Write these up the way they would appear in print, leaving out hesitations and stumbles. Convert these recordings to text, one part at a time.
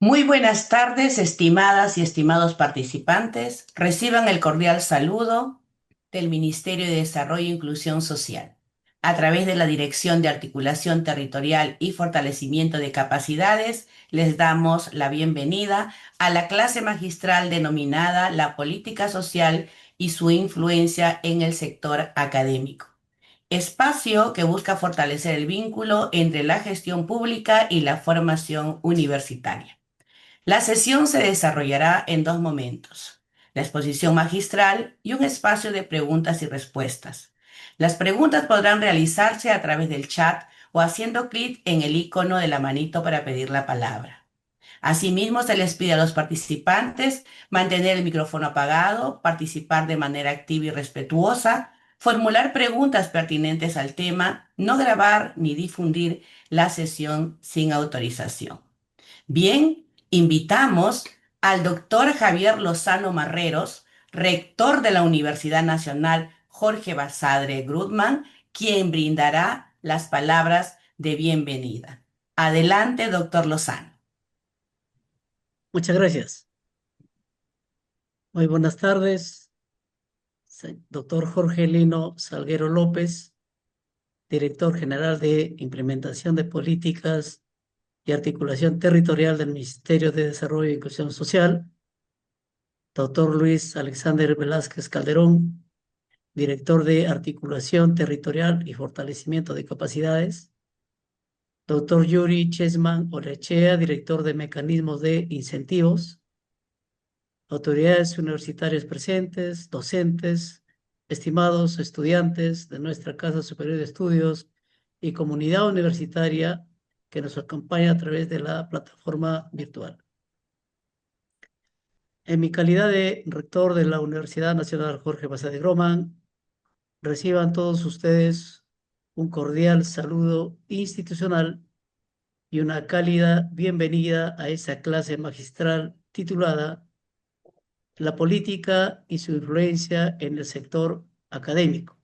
Muy buenas tardes, estimadas y estimados participantes. Reciban el cordial saludo del Ministerio de Desarrollo e Inclusión Social. A través de la Dirección de Articulación Territorial y Fortalecimiento de Capacidades, les damos la bienvenida a la clase magistral denominada La Política Social y su influencia en el sector académico. Espacio que busca fortalecer el vínculo entre la gestión pública y la formación universitaria. La sesión se desarrollará en dos momentos: la exposición magistral y un espacio de preguntas y respuestas. Las preguntas podrán realizarse a través del chat o haciendo clic en el icono de la manito para pedir la palabra. Asimismo, se les pide a los participantes mantener el micrófono apagado, participar de manera activa y respetuosa, formular preguntas pertinentes al tema, no grabar ni difundir la sesión sin autorización. Bien, invitamos al doctor Javier Lozano Marreros, rector de la Universidad Nacional Jorge Basadre Grudman, quien brindará las palabras de bienvenida. Adelante, doctor Lozano. Muchas gracias. Muy buenas tardes, doctor Jorge Lino Salguero López, director general de Implementación de Políticas y Articulación Territorial del Ministerio de Desarrollo e Inclusión Social, doctor Luis Alexander Velázquez Calderón, director de Articulación Territorial y Fortalecimiento de Capacidades, doctor Yuri Chesman Orechea, director de Mecanismos de Incentivos, autoridades universitarias presentes, docentes, estimados estudiantes de nuestra Casa Superior de Estudios y comunidad universitaria que nos acompaña a través de la plataforma virtual. En mi calidad de rector de la Universidad Nacional Jorge Basadre Grudman, reciban todos ustedes un cordial saludo institucional y una cálida bienvenida a esta clase magistral titulada La política y su influencia en el sector académico,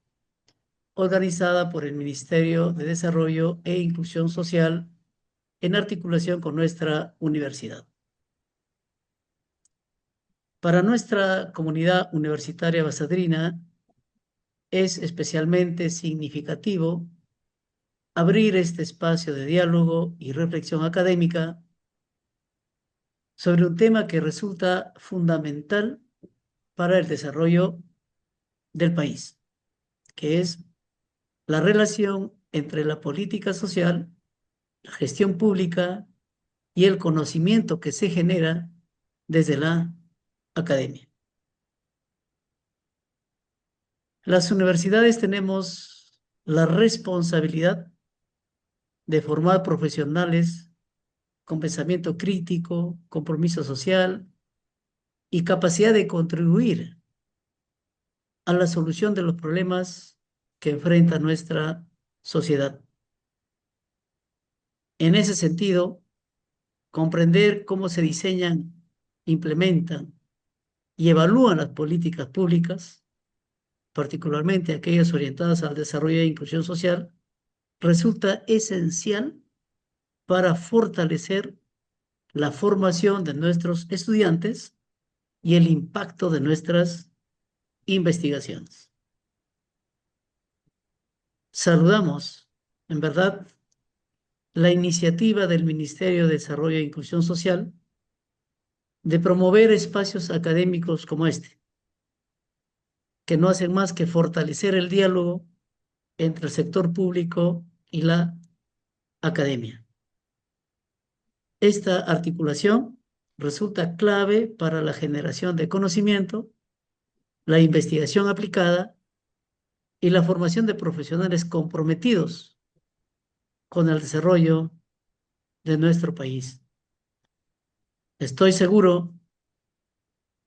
organizada por el Ministerio de Desarrollo e Inclusión Social en articulación con nuestra universidad. Para nuestra comunidad universitaria basadrina es especialmente significativo abrir este espacio de diálogo y reflexión académica sobre un tema que resulta fundamental para el desarrollo del país, que es la relación entre la política social, la gestión pública y el conocimiento que se genera desde la academia. Las universidades tenemos la responsabilidad de formar profesionales con pensamiento crítico, compromiso social y capacidad de contribuir a la solución de los problemas que enfrenta nuestra sociedad. En ese sentido, comprender cómo se diseñan, implementan y evalúan las políticas públicas, particularmente aquellas orientadas al desarrollo e inclusión social, resulta esencial para fortalecer la formación de nuestros estudiantes y el impacto de nuestras investigaciones. Saludamos, en verdad, la iniciativa del Ministerio de Desarrollo e Inclusión Social de promover espacios académicos como este, que no hacen más que fortalecer el diálogo entre el sector público y la academia. Esta articulación resulta clave para la generación de conocimiento, la investigación aplicada y la formación de profesionales comprometidos con el desarrollo de nuestro país. Estoy seguro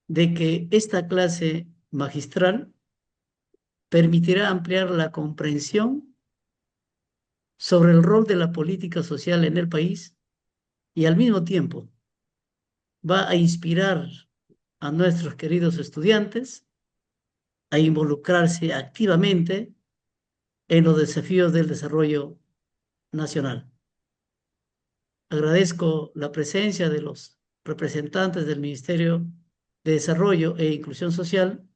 de que esta clase magistral permitirá ampliar la comprensión sobre el rol de la política social en el país y al mismo tiempo va a inspirar a nuestros queridos estudiantes a involucrarse activamente en los desafíos del desarrollo nacional. Agradezco la presencia de los representantes del Ministerio de Desarrollo e Inclusión Social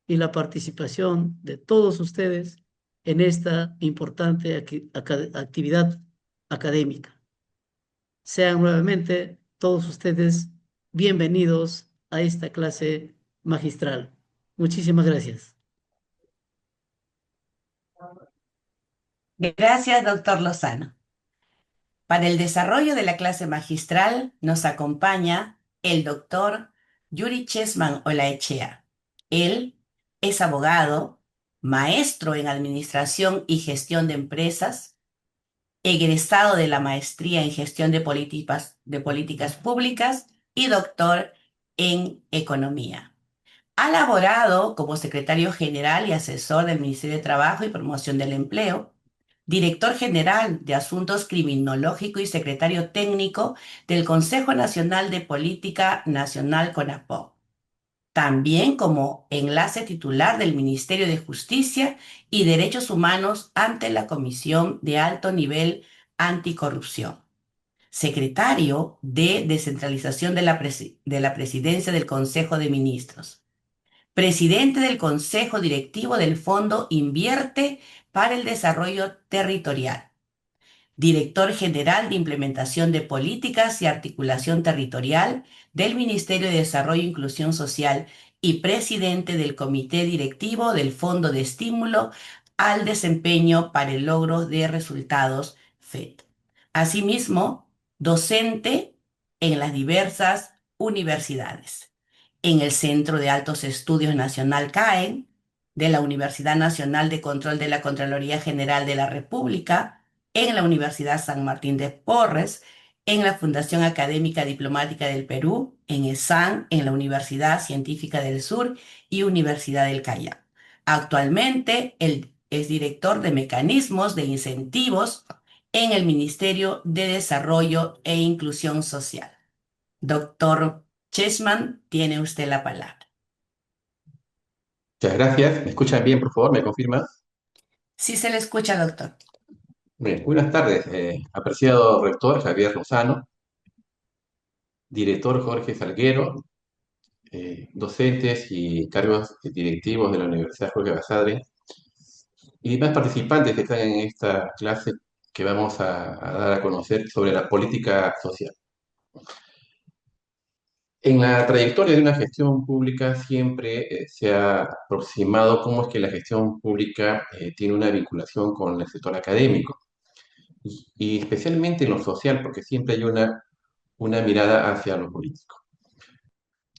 y la participación de todos ustedes en esta importante actividad académica. Sean nuevamente todos ustedes bienvenidos a esta clase magistral. Muchísimas gracias. Gracias, doctor Lozano. Para el desarrollo de la clase magistral nos acompaña el doctor Yuri Chessman Olaechea. Él es abogado, maestro en Administración y Gestión de Empresas, egresado de la Maestría en Gestión de Políticas Públicas y doctor en Economía. Ha laborado como secretario general y asesor del Ministerio de Trabajo y Promoción del Empleo, director general de Asuntos Criminológicos y secretario técnico del Consejo Nacional de Política Nacional CONAPO. También como enlace titular del Ministerio de Justicia y Derechos Humanos ante la Comisión de Alto Nivel Anticorrupción. Secretario de Descentralización de la Presidencia del Consejo de Ministros. Presidente del Consejo Directivo del Fondo Invierte para el Desarrollo Territorial. Director General de Implementación de Políticas y Articulación Territorial del Ministerio de Desarrollo e Inclusión Social y presidente del Comité Directivo del Fondo de Estímulo al Desempeño para el Logro de Resultados FED. Asimismo, docente en las diversas universidades, en el Centro de Altos Estudios Nacional CAEN, de la Universidad Nacional de Control de la Contraloría General de la República, en la Universidad San Martín de Porres, en la Fundación Académica Diplomática del Perú, en ESAN, en la Universidad Científica del Sur y Universidad del Callao. Actualmente, él es director de mecanismos de incentivos en el Ministerio de Desarrollo e Inclusión Social. Doctor Chessman, tiene usted la palabra. Muchas gracias. ¿Me escuchan bien, por favor? ¿Me confirma? Sí se le escucha, doctor. Bien, buenas tardes, apreciado rector Javier Lozano, director Jorge Salguero, docentes y cargos directivos de la Universidad Jorge Basadre y demás participantes que están en esta clase que vamos a dar a conocer sobre la política social. En la trayectoria de una gestión pública siempre se ha aproximado cómo es que la gestión pública tiene una vinculación con el sector académico. Y especialmente en lo social, porque siempre hay una mirada hacia lo político.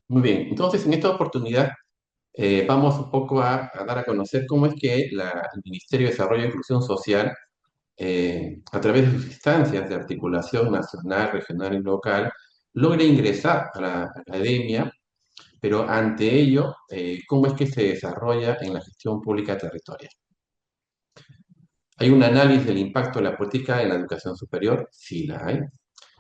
Muy bien, entonces en esta oportunidad vamos un poco a dar a conocer cómo es que el Ministerio de Desarrollo e Inclusión Social, a través de sus instancias de articulación nacional, regional y local, logra ingresar a la academia, pero ante ello, cómo es que se desarrolla en la gestión pública territorial. ¿Hay un análisis del impacto de la política en la educación superior? Sí la hay.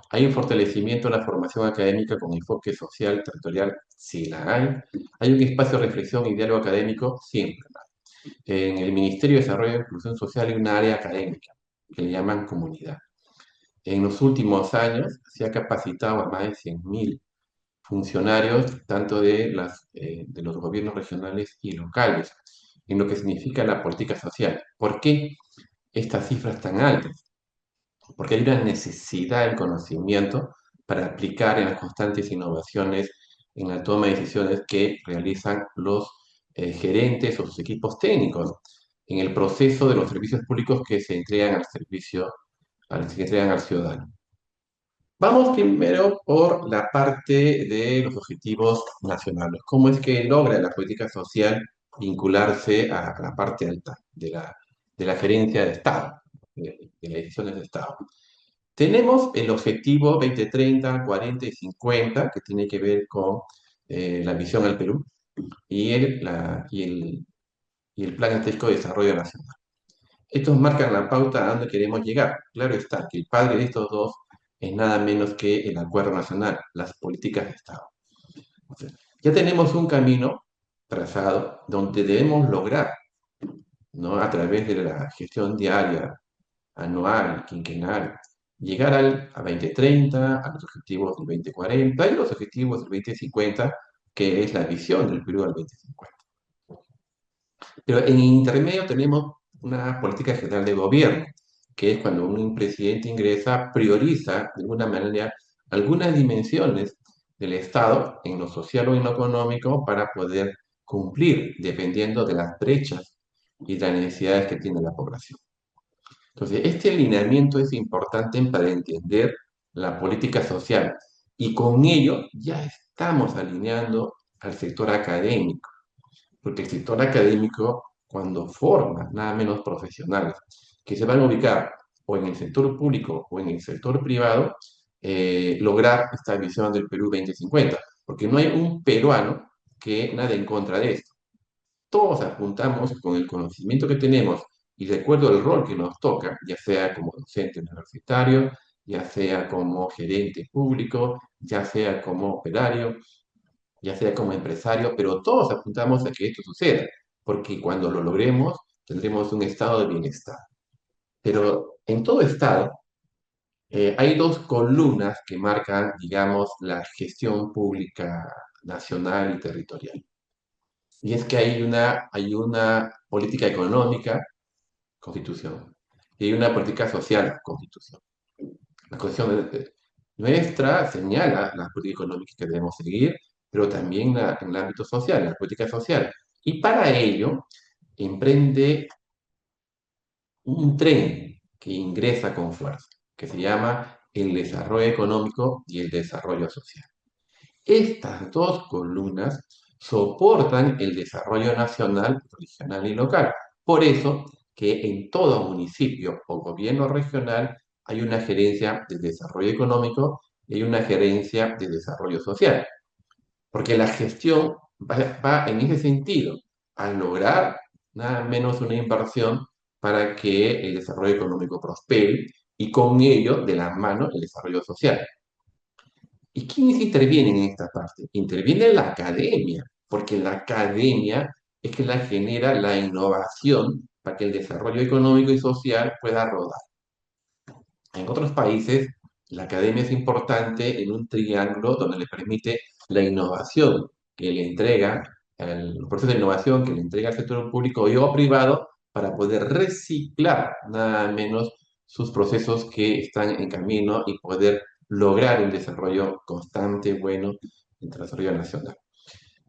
¿Hay un fortalecimiento de la formación académica con enfoque social, territorial? Sí la hay. ¿Hay un espacio de reflexión y diálogo académico? Siempre la hay. En el Ministerio de Desarrollo e Inclusión Social hay una área académica que le llaman comunidad. En los últimos años se ha capacitado a más de 100.000 funcionarios, tanto de los gobiernos regionales y locales, en lo que significa la política social. ¿Por qué estas cifras tan altas? Porque hay una necesidad de conocimiento para aplicar en las constantes innovaciones en la toma de decisiones que realizan los gerentes o sus equipos técnicos en el proceso de los servicios públicos que se entregan que entregan al ciudadano. Vamos primero por la parte de los objetivos nacionales. ¿Cómo es que logra la política social vincularse a la parte alta de la gerencia de Estado, de las decisiones de Estado? Tenemos el objetivo 2030, 40 y 50, que tiene que ver con la visión al Perú y el Plan Estratégico de Desarrollo Nacional. Estos marcan la pauta a donde queremos llegar. Claro está que el padre de estos dos es nada menos que el Acuerdo Nacional, las políticas de Estado. Ya tenemos un camino trazado donde debemos lograr, ¿no? A través de la gestión diaria, anual, quinquenal, a 2030, a los objetivos del 2040 y los objetivos del 2050, que es la visión del Perú al 2050. Pero en intermedio tenemos una política general de gobierno, que es cuando un presidente ingresa, prioriza de alguna manera algunas dimensiones del Estado en lo social o en lo económico para poder cumplir, dependiendo de las brechas y las necesidades que tiene la población. Entonces, este alineamiento es importante para entender la política social y con ello ya estamos alineando al sector académico, porque el sector académico, cuando forma nada menos profesionales que se van a ubicar o en el sector público o en el sector privado, lograr esta visión del Perú 2050, porque no hay un peruano que nada en contra de esto. Todos apuntamos con el conocimiento que tenemos y de acuerdo al rol que nos toca, ya sea como docente universitario, ya sea como gerente público, ya sea como operario, ya sea como empresario, pero todos apuntamos a que esto suceda, porque cuando lo logremos tendremos un estado de bienestar. Pero en todo estado hay dos columnas que marcan, digamos, la gestión pública nacional y territorial. Y es que hay una política económica, constitución, y hay una política social, constitución. La constitución nuestra señala la política económica que debemos seguir, pero también en el ámbito social, la política social. Y para ello emprende un tren que ingresa con fuerza, que se llama el desarrollo económico y el desarrollo social. Estas dos columnas soportan el desarrollo nacional, regional y local. Por eso que en todo municipio o gobierno regional hay una gerencia de desarrollo económico y hay una gerencia de desarrollo social. Porque la gestión va en ese sentido, a lograr nada menos una inversión para que el desarrollo económico prospere y con ello, de la mano, el desarrollo social. ¿Y quiénes intervienen en esta parte? Interviene la academia, porque la academia es que la genera la innovación para que el desarrollo económico y social pueda rodar. En otros países, la academia es importante en un triángulo donde le permite la innovación que le entrega, el proceso de innovación que le entrega al sector público y o privado para poder reciclar nada menos sus procesos que están en camino y poder lograr un desarrollo constante, bueno, en el desarrollo nacional.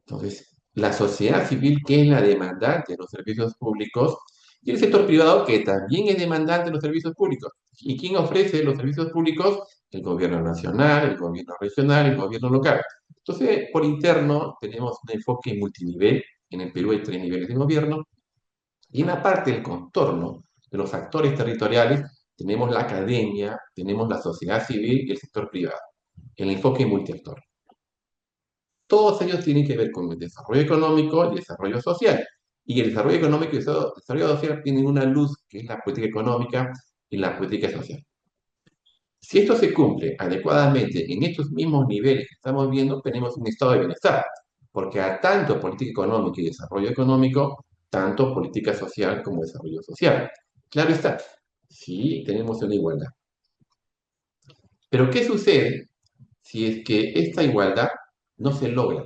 Entonces, la sociedad civil, que es la demandante de los servicios públicos, y el sector privado, que también es demandante de los servicios públicos. ¿Y quién ofrece los servicios públicos? El gobierno nacional, el gobierno regional, el gobierno local. Entonces, por interno, tenemos un enfoque multinivel. En el Perú hay 3 niveles de gobierno. Y en la parte del contorno de los actores territoriales, tenemos la academia, tenemos la sociedad civil y el sector privado. El enfoque multiactor. Todos ellos tienen que ver con el desarrollo económico y el desarrollo social. Y el desarrollo económico y el desarrollo social tienen una luz que es la política económica y la política social. Si esto se cumple adecuadamente en estos mismos niveles que estamos viendo, tenemos un estado de bienestar, porque a tanto política económica y desarrollo económico, tanto política social como desarrollo social. Claro está, sí tenemos una igualdad. Pero ¿qué sucede si es que esta igualdad no se logra?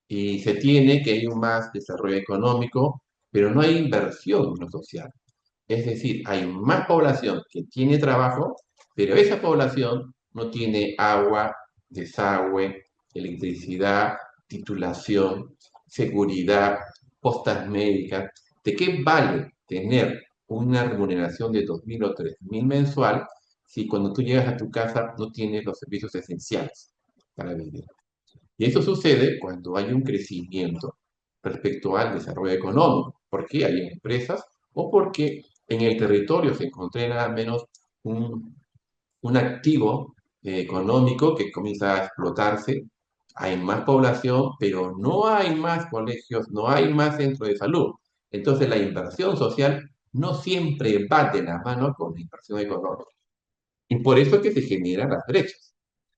Y se tiene que hay un más desarrollo económico, pero no hay inversión en lo social. Es decir, hay más población que tiene trabajo, pero esa población no tiene agua, desagüe, electricidad, titulación, seguridad, postas médicas. ¿De qué vale tener una remuneración de 2.000 o 3.000 mensual si cuando tú llegas a tu casa no tienes los servicios esenciales para vivir? Y eso sucede cuando hay un crecimiento respecto al desarrollo económico, porque hay empresas o porque en el territorio se encontré nada menos un, un activo económico que comienza a explotarse, hay más población, pero no hay más colegios, no hay más centros de salud. Entonces la inversión social no siempre va de la mano con la inversión económica. Y por eso es que se generan las brechas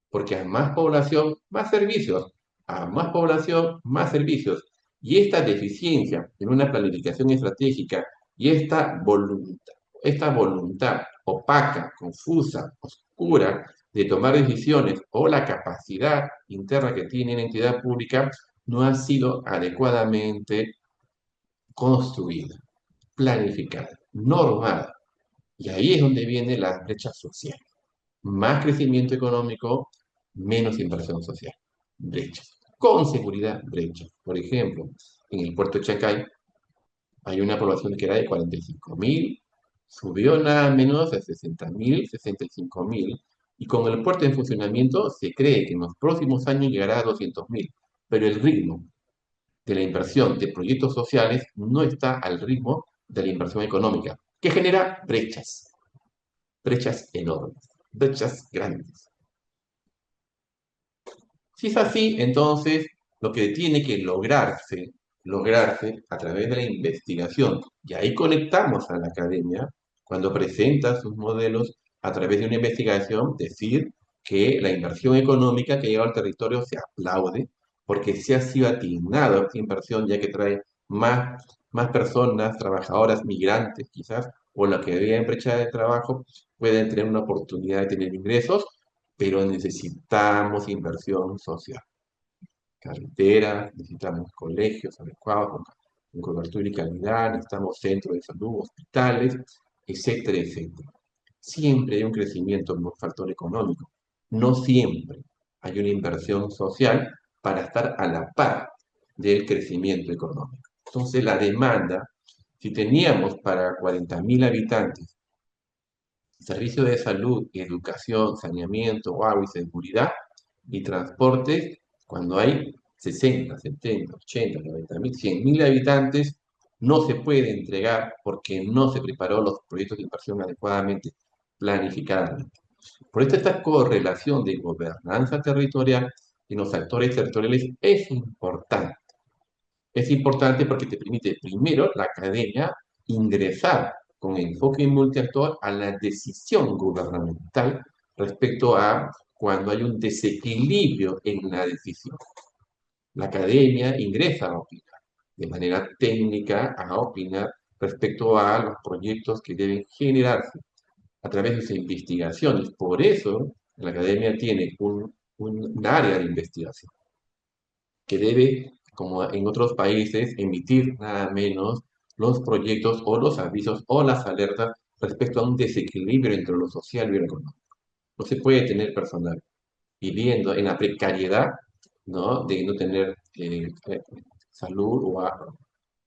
porque a más población, más servicios, a más población, más servicios. Y esta deficiencia en una planificación estratégica y esta voluntad esta voluntad opaca, confusa, oscura de tomar decisiones o la capacidad interna que tiene la entidad pública no ha sido adecuadamente construida, planificada, normada. Y ahí es donde viene la brecha social. Más crecimiento económico, menos inversión social. Brechas. Con seguridad, brechas. Por ejemplo, en el puerto de Chacay hay una población que era de 45.000, subió nada menos a 60.000, 65.000, y con el puerto en funcionamiento se cree que en los próximos años llegará a 200.000, pero el ritmo de la inversión de proyectos sociales no está al ritmo de la inversión económica, que genera brechas, brechas enormes, brechas grandes. Si es así, entonces lo que tiene que lograrse a través de la investigación, y ahí conectamos a la academia, cuando presenta sus modelos a través de una investigación, decir que la inversión económica que llega al territorio se aplaude, porque se ha sido atinado esta inversión, ya que trae más personas, trabajadoras, migrantes quizás, o la que había en brecha de trabajo, pueden tener una oportunidad de tener ingresos, pero necesitamos inversión social. Carreteras, necesitamos colegios adecuados con cobertura y calidad, necesitamos centros de salud, hospitales, etcétera, etcétera. Siempre hay un crecimiento por factor económico. No siempre hay una inversión social para estar a la par del crecimiento económico. Entonces, la demanda, si teníamos para 40.000 habitantes servicios de salud, educación, saneamiento, agua y seguridad, y transporte, cuando hay 60, 70, 80, 90.000, 100.000 habitantes, no se puede entregar porque no se preparó los proyectos de inversión adecuadamente planificadamente. Por esto esta correlación de gobernanza territorial en los actores territoriales es importante. Es importante porque te permite primero la academia ingresar con enfoque multiactor a la decisión gubernamental respecto a cuando hay un desequilibrio en la decisión. La academia ingresa a opinar de manera técnica, a opinar respecto a los proyectos que deben generarse a través de sus investigaciones. Por eso la academia tiene un área de investigación que debe, como en otros países, emitir nada menos los proyectos o los avisos o las alertas respecto a un desequilibrio entre lo social y lo económico. No se puede tener personal viviendo en la precariedad, ¿no? De no tener salud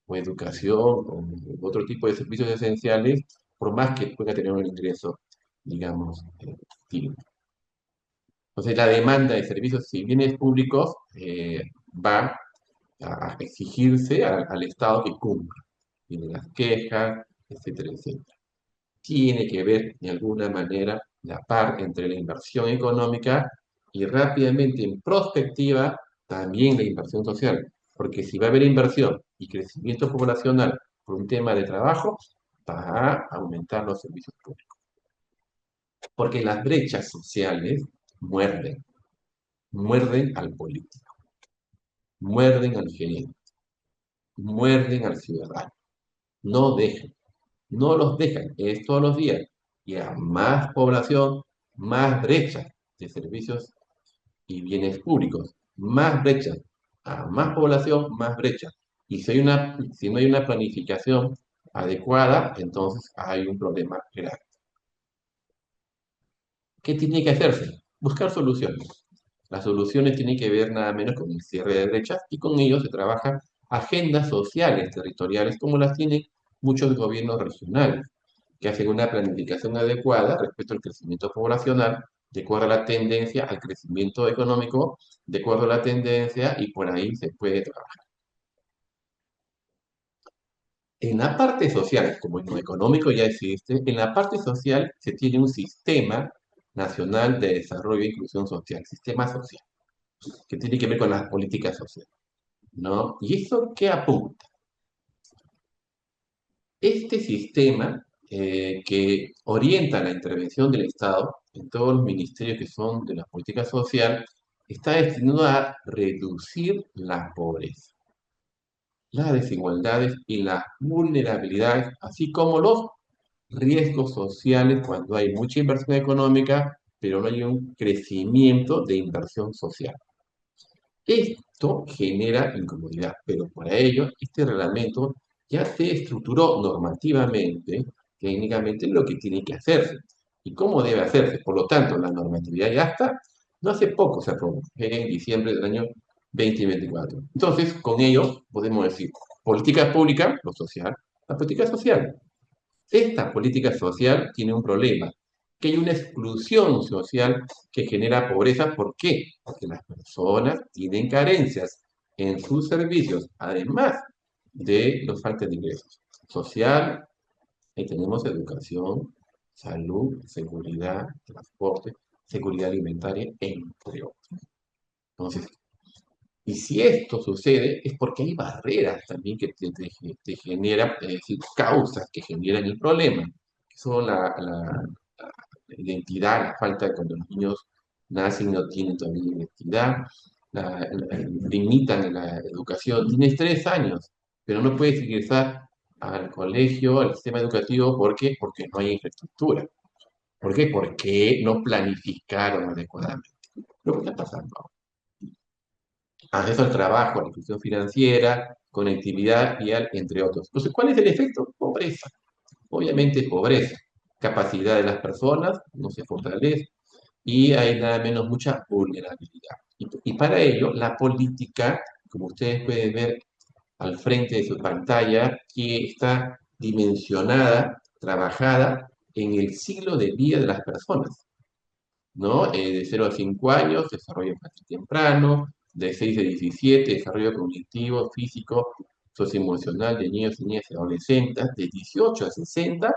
o educación o otro tipo de servicios esenciales, por más que pueda tener un ingreso, digamos, digno. Entonces, la demanda de servicios y bienes públicos va a exigirse al Estado que cumpla. Tiene las quejas, etcétera, etcétera. Tiene que ver de alguna manera la par entre la inversión económica y rápidamente en prospectiva también la inversión social. Porque si va a haber inversión y crecimiento poblacional por un tema de trabajo, va a aumentar los servicios públicos. Porque las brechas sociales muerden, muerden al político, muerden al gerente, muerden al ciudadano. No dejan, no los dejan, es todos los días. Y a más población, más brechas de servicios y bienes públicos, más brechas. A más población, más brechas. Y si no hay una planificación adecuada, entonces hay un problema grave. ¿Qué tiene que hacerse? Buscar soluciones. Las soluciones tienen que ver nada menos con el cierre de brechas y con ello se trabajan agendas sociales territoriales como las tienen muchos gobiernos regionales, que hacen una planificación adecuada respecto al crecimiento poblacional, de acuerdo a la tendencia al crecimiento económico, de acuerdo a la tendencia y por ahí se puede trabajar. En la parte social, como en lo económico ya existe, en la parte social se tiene un sistema nacional de desarrollo e inclusión social, sistema social, que tiene que ver con las políticas sociales, ¿no? ¿Y eso qué apunta? Este sistema que orienta la intervención del Estado en todos los ministerios que son de la política social está destinado a reducir la pobreza, las desigualdades y las vulnerabilidades, así como los riesgos sociales cuando hay mucha inversión económica, pero no hay un crecimiento de inversión social. Esto genera incomodidad, pero para ello este reglamento ya se estructuró normativamente, técnicamente, lo que tiene que hacerse y cómo debe hacerse. Por lo tanto, la normatividad ya está. No hace poco se aprobó, en diciembre del año 2024. Entonces, con ello podemos decir, política pública, lo social, la política social. Esta política social tiene un problema, que hay una exclusión social que genera pobreza. ¿Por qué? Porque las personas tienen carencias en sus servicios, además de los faltas de ingresos. Social, ahí tenemos educación, salud, seguridad, transporte, seguridad alimentaria, entre otros. Entonces, y si esto sucede, es porque hay barreras también que te generan, es decir, causas que generan el problema, que son la identidad, la falta de cuando los niños nacen y no tienen todavía identidad, limitan la educación. Tienes 3 años, pero no puedes ingresar al colegio, al sistema educativo, ¿por qué? Porque no hay infraestructura. ¿Por qué? Porque no planificaron adecuadamente. Lo que está pasando ahora. Acceso al trabajo, a la inclusión financiera, conectividad vial, entre otros. Entonces, ¿cuál es el efecto? Pobreza. Obviamente, pobreza. Capacidad de las personas no se fortalece y hay nada menos mucha vulnerabilidad. Y para ello, la política, como ustedes pueden ver al frente de su pantalla, que está dimensionada, trabajada en el ciclo de vida de las personas. ¿No? De 0 a 5 años, desarrollo infantil temprano, de 6 a 17, desarrollo cognitivo, físico, socioemocional de niños y niñas y adolescentes, de 18 a 60,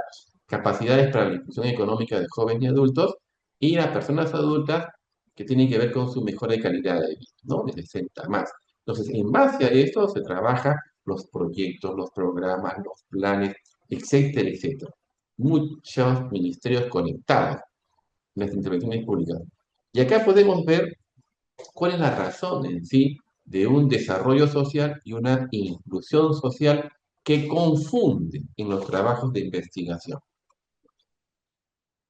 capacidades para la inclusión económica de jóvenes y adultos, y las personas adultas que tienen que ver con su mejora de calidad de vida, ¿no? De 60 más. Entonces, en base a esto se trabaja los proyectos, los programas, los planes, etcétera, etcétera. Muchos ministerios conectados las intervenciones públicas. Y acá podemos ver cuál es la razón en sí de un desarrollo social y una inclusión social que confunden en los trabajos de investigación.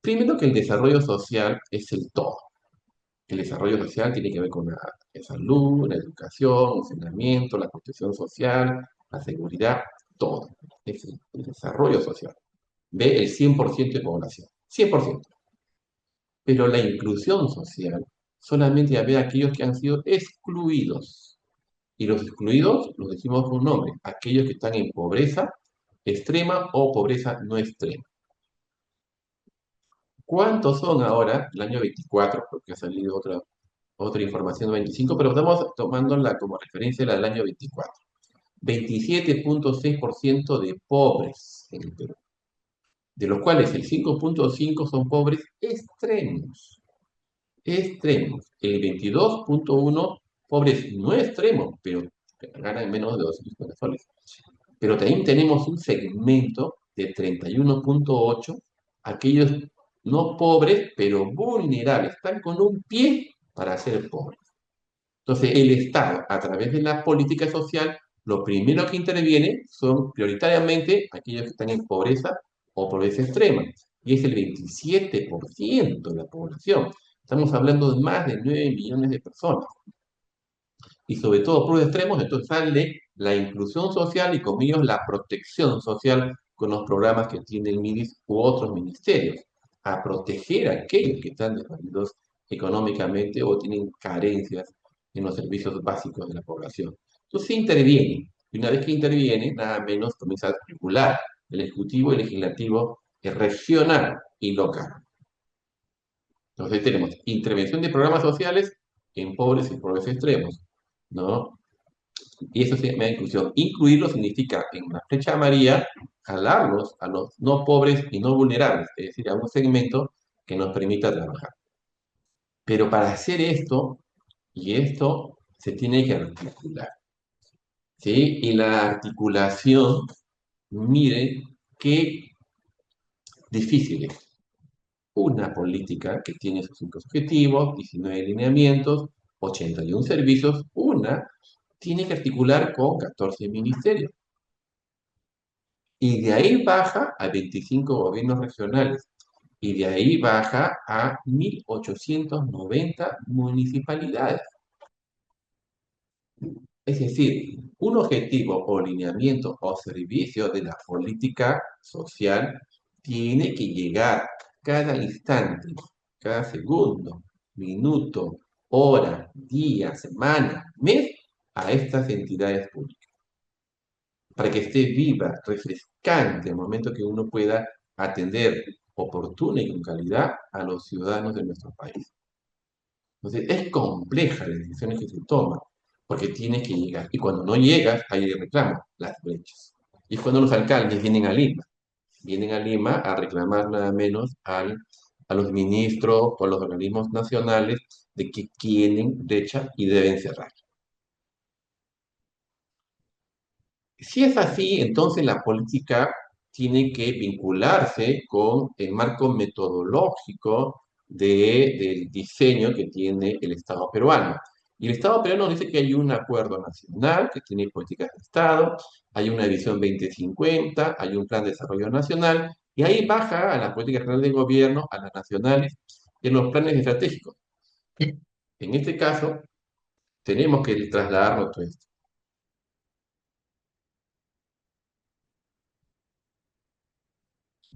Primero que el desarrollo social es el todo. El desarrollo social tiene que ver con la salud, la educación, el saneamiento, la protección social, la seguridad, todo. Es el desarrollo social. Ve el 100% de población. 100%. Pero la inclusión social solamente ve a aquellos que han sido excluidos. Y los excluidos los decimos con un nombre, aquellos que están en pobreza extrema o pobreza no extrema. ¿Cuántos son ahora? El año 24, porque ha salido otra información de 25, pero estamos tomándola como referencia la del año 24. 27.6% de pobres en el Perú, de los cuales el 5.5 son pobres extremos. Extremos. El 22.1 pobres no extremos, pero ganan menos de 250 soles. Pero también tenemos un segmento de 31.8, aquellos no pobres, pero vulnerables, están con un pie para ser pobres. Entonces, el Estado, a través de la política social, lo primero que interviene son prioritariamente aquellos que están en pobreza o pobreza extrema, y es el 27% de la población. Estamos hablando de más de 9 millones de personas. Y sobre todo por los extremos, entonces sale la inclusión social y con ellos la protección social con los programas que tiene el MIDIS u otros ministerios, a proteger a aquellos que están desvalidos económicamente o tienen carencias en los servicios básicos de la población. Entonces se interviene, y una vez que interviene, nada menos comienza a articular el Ejecutivo, el Legislativo, el regional y local. Entonces tenemos intervención de programas sociales en pobres y pobres extremos, ¿no? Y eso se llama inclusión. Incluirlo significa, en la flecha amarilla, jalarlos a los no pobres y no vulnerables, es decir, a un segmento que nos permita trabajar. Pero para hacer esto, y esto se tiene que articular, ¿sí? Y la articulación, miren qué difícil es. Una política que tiene sus 5 objetivos, 19 lineamientos, 81 servicios, una tiene que articular con 14 ministerios. Y de ahí baja a 25 gobiernos regionales. Y de ahí baja a 1.890 municipalidades. Es decir, un objetivo o lineamiento o servicio de la política social tiene que llegar cada instante, cada segundo, minuto, hora, día, semana, mes a estas entidades públicas, para que esté viva, refrescante, al momento que uno pueda atender oportuna y con calidad a los ciudadanos de nuestro país. Entonces, es compleja las decisiones que se toman, porque tienes que llegar. Y cuando no llegas, hay reclamos, las brechas. Y es cuando los alcaldes vienen a Lima a reclamar nada menos a los ministros o a los organismos nacionales de que tienen brecha y deben cerrar. Si es así, entonces la política tiene que vincularse con el marco metodológico del diseño que tiene el Estado peruano. Y el Estado peruano dice que hay un acuerdo nacional que tiene políticas de Estado, hay una visión 2050, hay un plan de desarrollo nacional, y ahí baja a la política general de gobierno, a las nacionales, en los planes estratégicos. En este caso, tenemos que trasladarnos todo esto.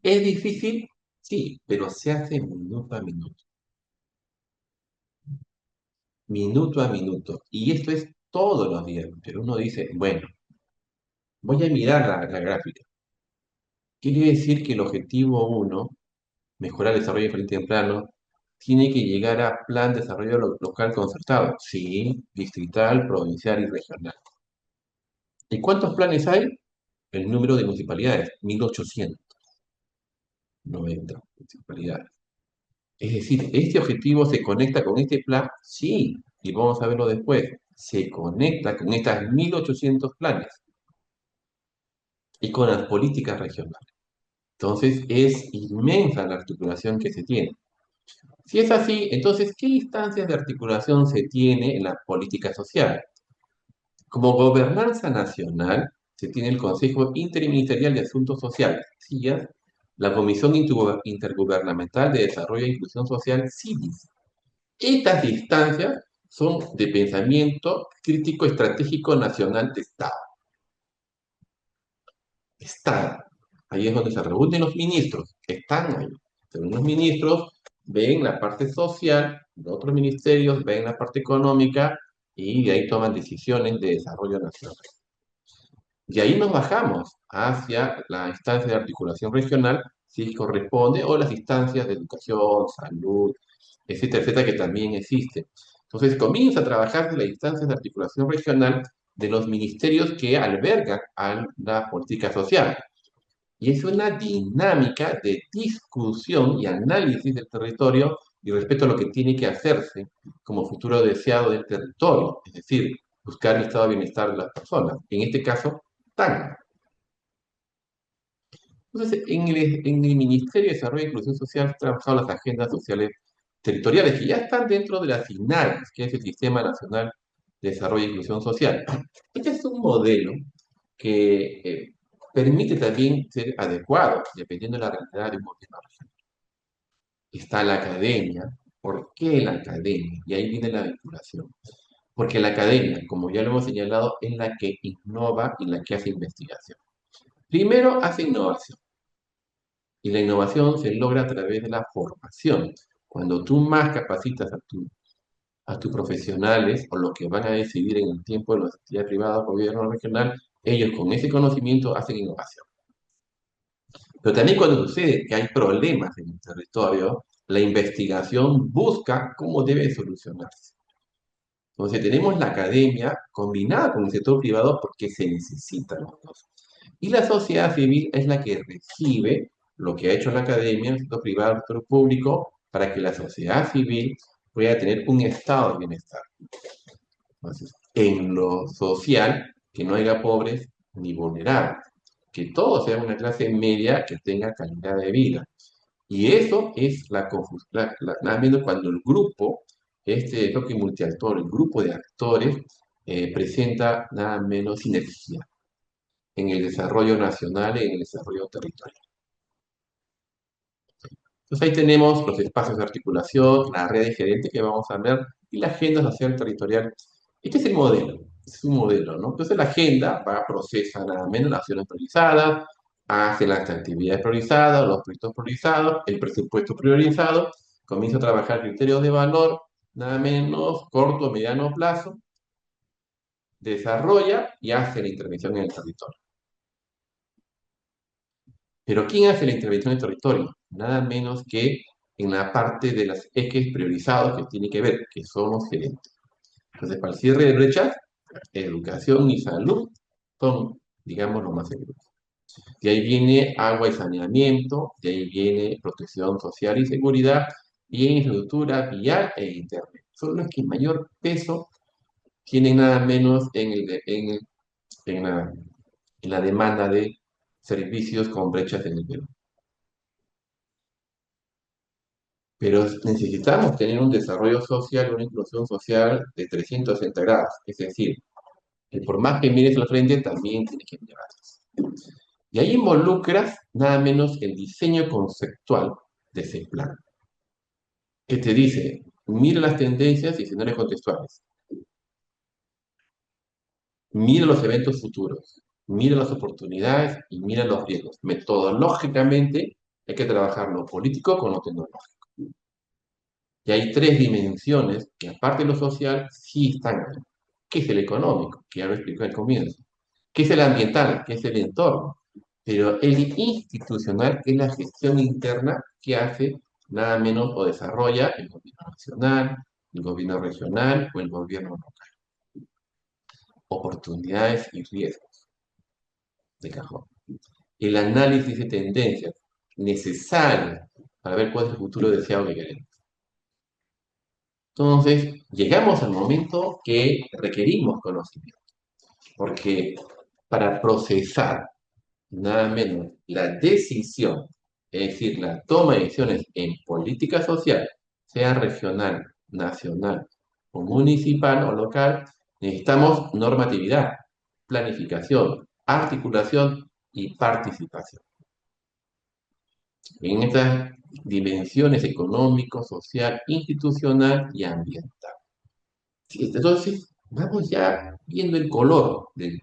¿Es difícil? Sí, pero se hace minuto a minuto. Y esto es todos los días. Pero uno dice, bueno, voy a mirar la gráfica. Quiere decir que el objetivo uno, mejorar el desarrollo infantil temprano, tiene que llegar a plan de desarrollo local concertado. Sí, distrital, provincial y regional. ¿Y cuántos planes hay? El número de municipalidades, 1.890 municipalidades. Es decir, ¿este objetivo se conecta con este plan? Sí, y vamos a verlo después. Se conecta con estas 1.800 planes y con las políticas regionales. Entonces, es inmensa la articulación que se tiene. Si es así, entonces, ¿qué instancias de articulación se tiene en la política social? Como gobernanza nacional, se tiene el Consejo Interministerial de Asuntos Sociales, CIAS, la Comisión Intergubernamental de Desarrollo e Inclusión Social, CIDIS. Estas instancias son de pensamiento crítico estratégico nacional de Estado. Estado. Ahí es donde se reúnen los ministros, están ahí. Los ministros ven la parte social, los otros ministerios ven la parte económica y de ahí toman decisiones de desarrollo nacional. Y ahí nos bajamos hacia la instancia de articulación regional, si corresponde, o las instancias de educación, salud, etcétera, etcétera, que también existen. Entonces comienza a trabajar de las instancias de articulación regional de los ministerios que albergan a la política social. Y es una dinámica de discusión y análisis del territorio y respecto a lo que tiene que hacerse como futuro deseado del territorio, es decir, buscar el estado de bienestar de las personas. En este caso, TAN. Entonces, en el Ministerio de Desarrollo e Inclusión Social se han trabajado las agendas sociales territoriales que ya están dentro de las SINARES, que es el Sistema Nacional de Desarrollo e Inclusión Social. Este es un modelo que permite también ser adecuado, dependiendo de la realidad de un gobierno regional. Está la academia. ¿Por qué la academia? Y ahí viene la vinculación. Porque la academia, como ya lo hemos señalado, es la que innova y la que hace investigación. Primero hace innovación. Y la innovación se logra a través de la formación. Cuando tú más capacitas a tus profesionales o los que van a decidir en el tiempo de las actividades privadas o gobierno regional, ellos con ese conocimiento hacen innovación. Pero también cuando sucede que hay problemas en el territorio, la investigación busca cómo debe solucionarse. Entonces tenemos la academia combinada con el sector privado porque se necesitan los dos. Y la sociedad civil es la que recibe lo que ha hecho la academia, el sector privado, el sector público, para que la sociedad civil pueda tener un estado de bienestar. Entonces, en lo social, que no haya pobres ni vulnerables, que todos sean una clase media que tenga calidad de vida. Y eso es la confusión, nada menos cuando el grupo, este toque multiactor, el grupo de actores, presenta nada menos sinergia. en el desarrollo nacional y en el desarrollo territorial. Entonces ahí tenemos los espacios de articulación, la red de gerentes que vamos a ver y la agenda social territorial. Este es el modelo, es un modelo, ¿no? Entonces la agenda va a procesar nada menos las acciones priorizadas, hace las actividades priorizadas, los proyectos priorizados, el presupuesto priorizado, comienza a trabajar criterios de valor, nada menos corto, mediano plazo, desarrolla y hace la intervención en el territorio. Pero ¿quién hace la intervención en el territorio? Nada menos que en la parte de los ejes priorizados que tiene que ver, que son los gerentes. Entonces, para el cierre de brechas, educación y salud son, digamos, los más seguros. De ahí viene agua y saneamiento, de ahí viene protección social y seguridad, y infraestructura vial e internet. Son los que mayor peso tienen nada menos en la, en la demanda de servicios con brechas en el Perú. Pero necesitamos tener un desarrollo social, una inclusión social de 360 grados. Es decir, que por más que mires al frente, también tienes que mirar atrás. Y ahí involucras nada menos el diseño conceptual de ese plan, que te dice, mira las tendencias y escenarios contextuales, mira los eventos futuros, mira las oportunidades y mira los riesgos. Metodológicamente hay que trabajar lo político con lo tecnológico. Y hay tres dimensiones que aparte de lo social sí están ahí. ¿Qué es el económico? Que ya lo expliqué al comienzo. ¿Qué es el ambiental? ¿Qué es el entorno? Pero el institucional es la gestión interna que hace nada menos o desarrolla el gobierno nacional, el gobierno regional o el gobierno local. Oportunidades y riesgos de cajón. El análisis de tendencias necesario para ver cuál es el futuro deseado que queremos. Entonces, llegamos al momento que requerimos conocimiento, porque para procesar nada menos la decisión, es decir, la toma de decisiones en política social, sea regional, nacional o municipal o local, necesitamos normatividad, planificación, articulación y participación. En estas dimensiones económico, social, institucional y ambiental. Entonces, vamos ya viendo el color del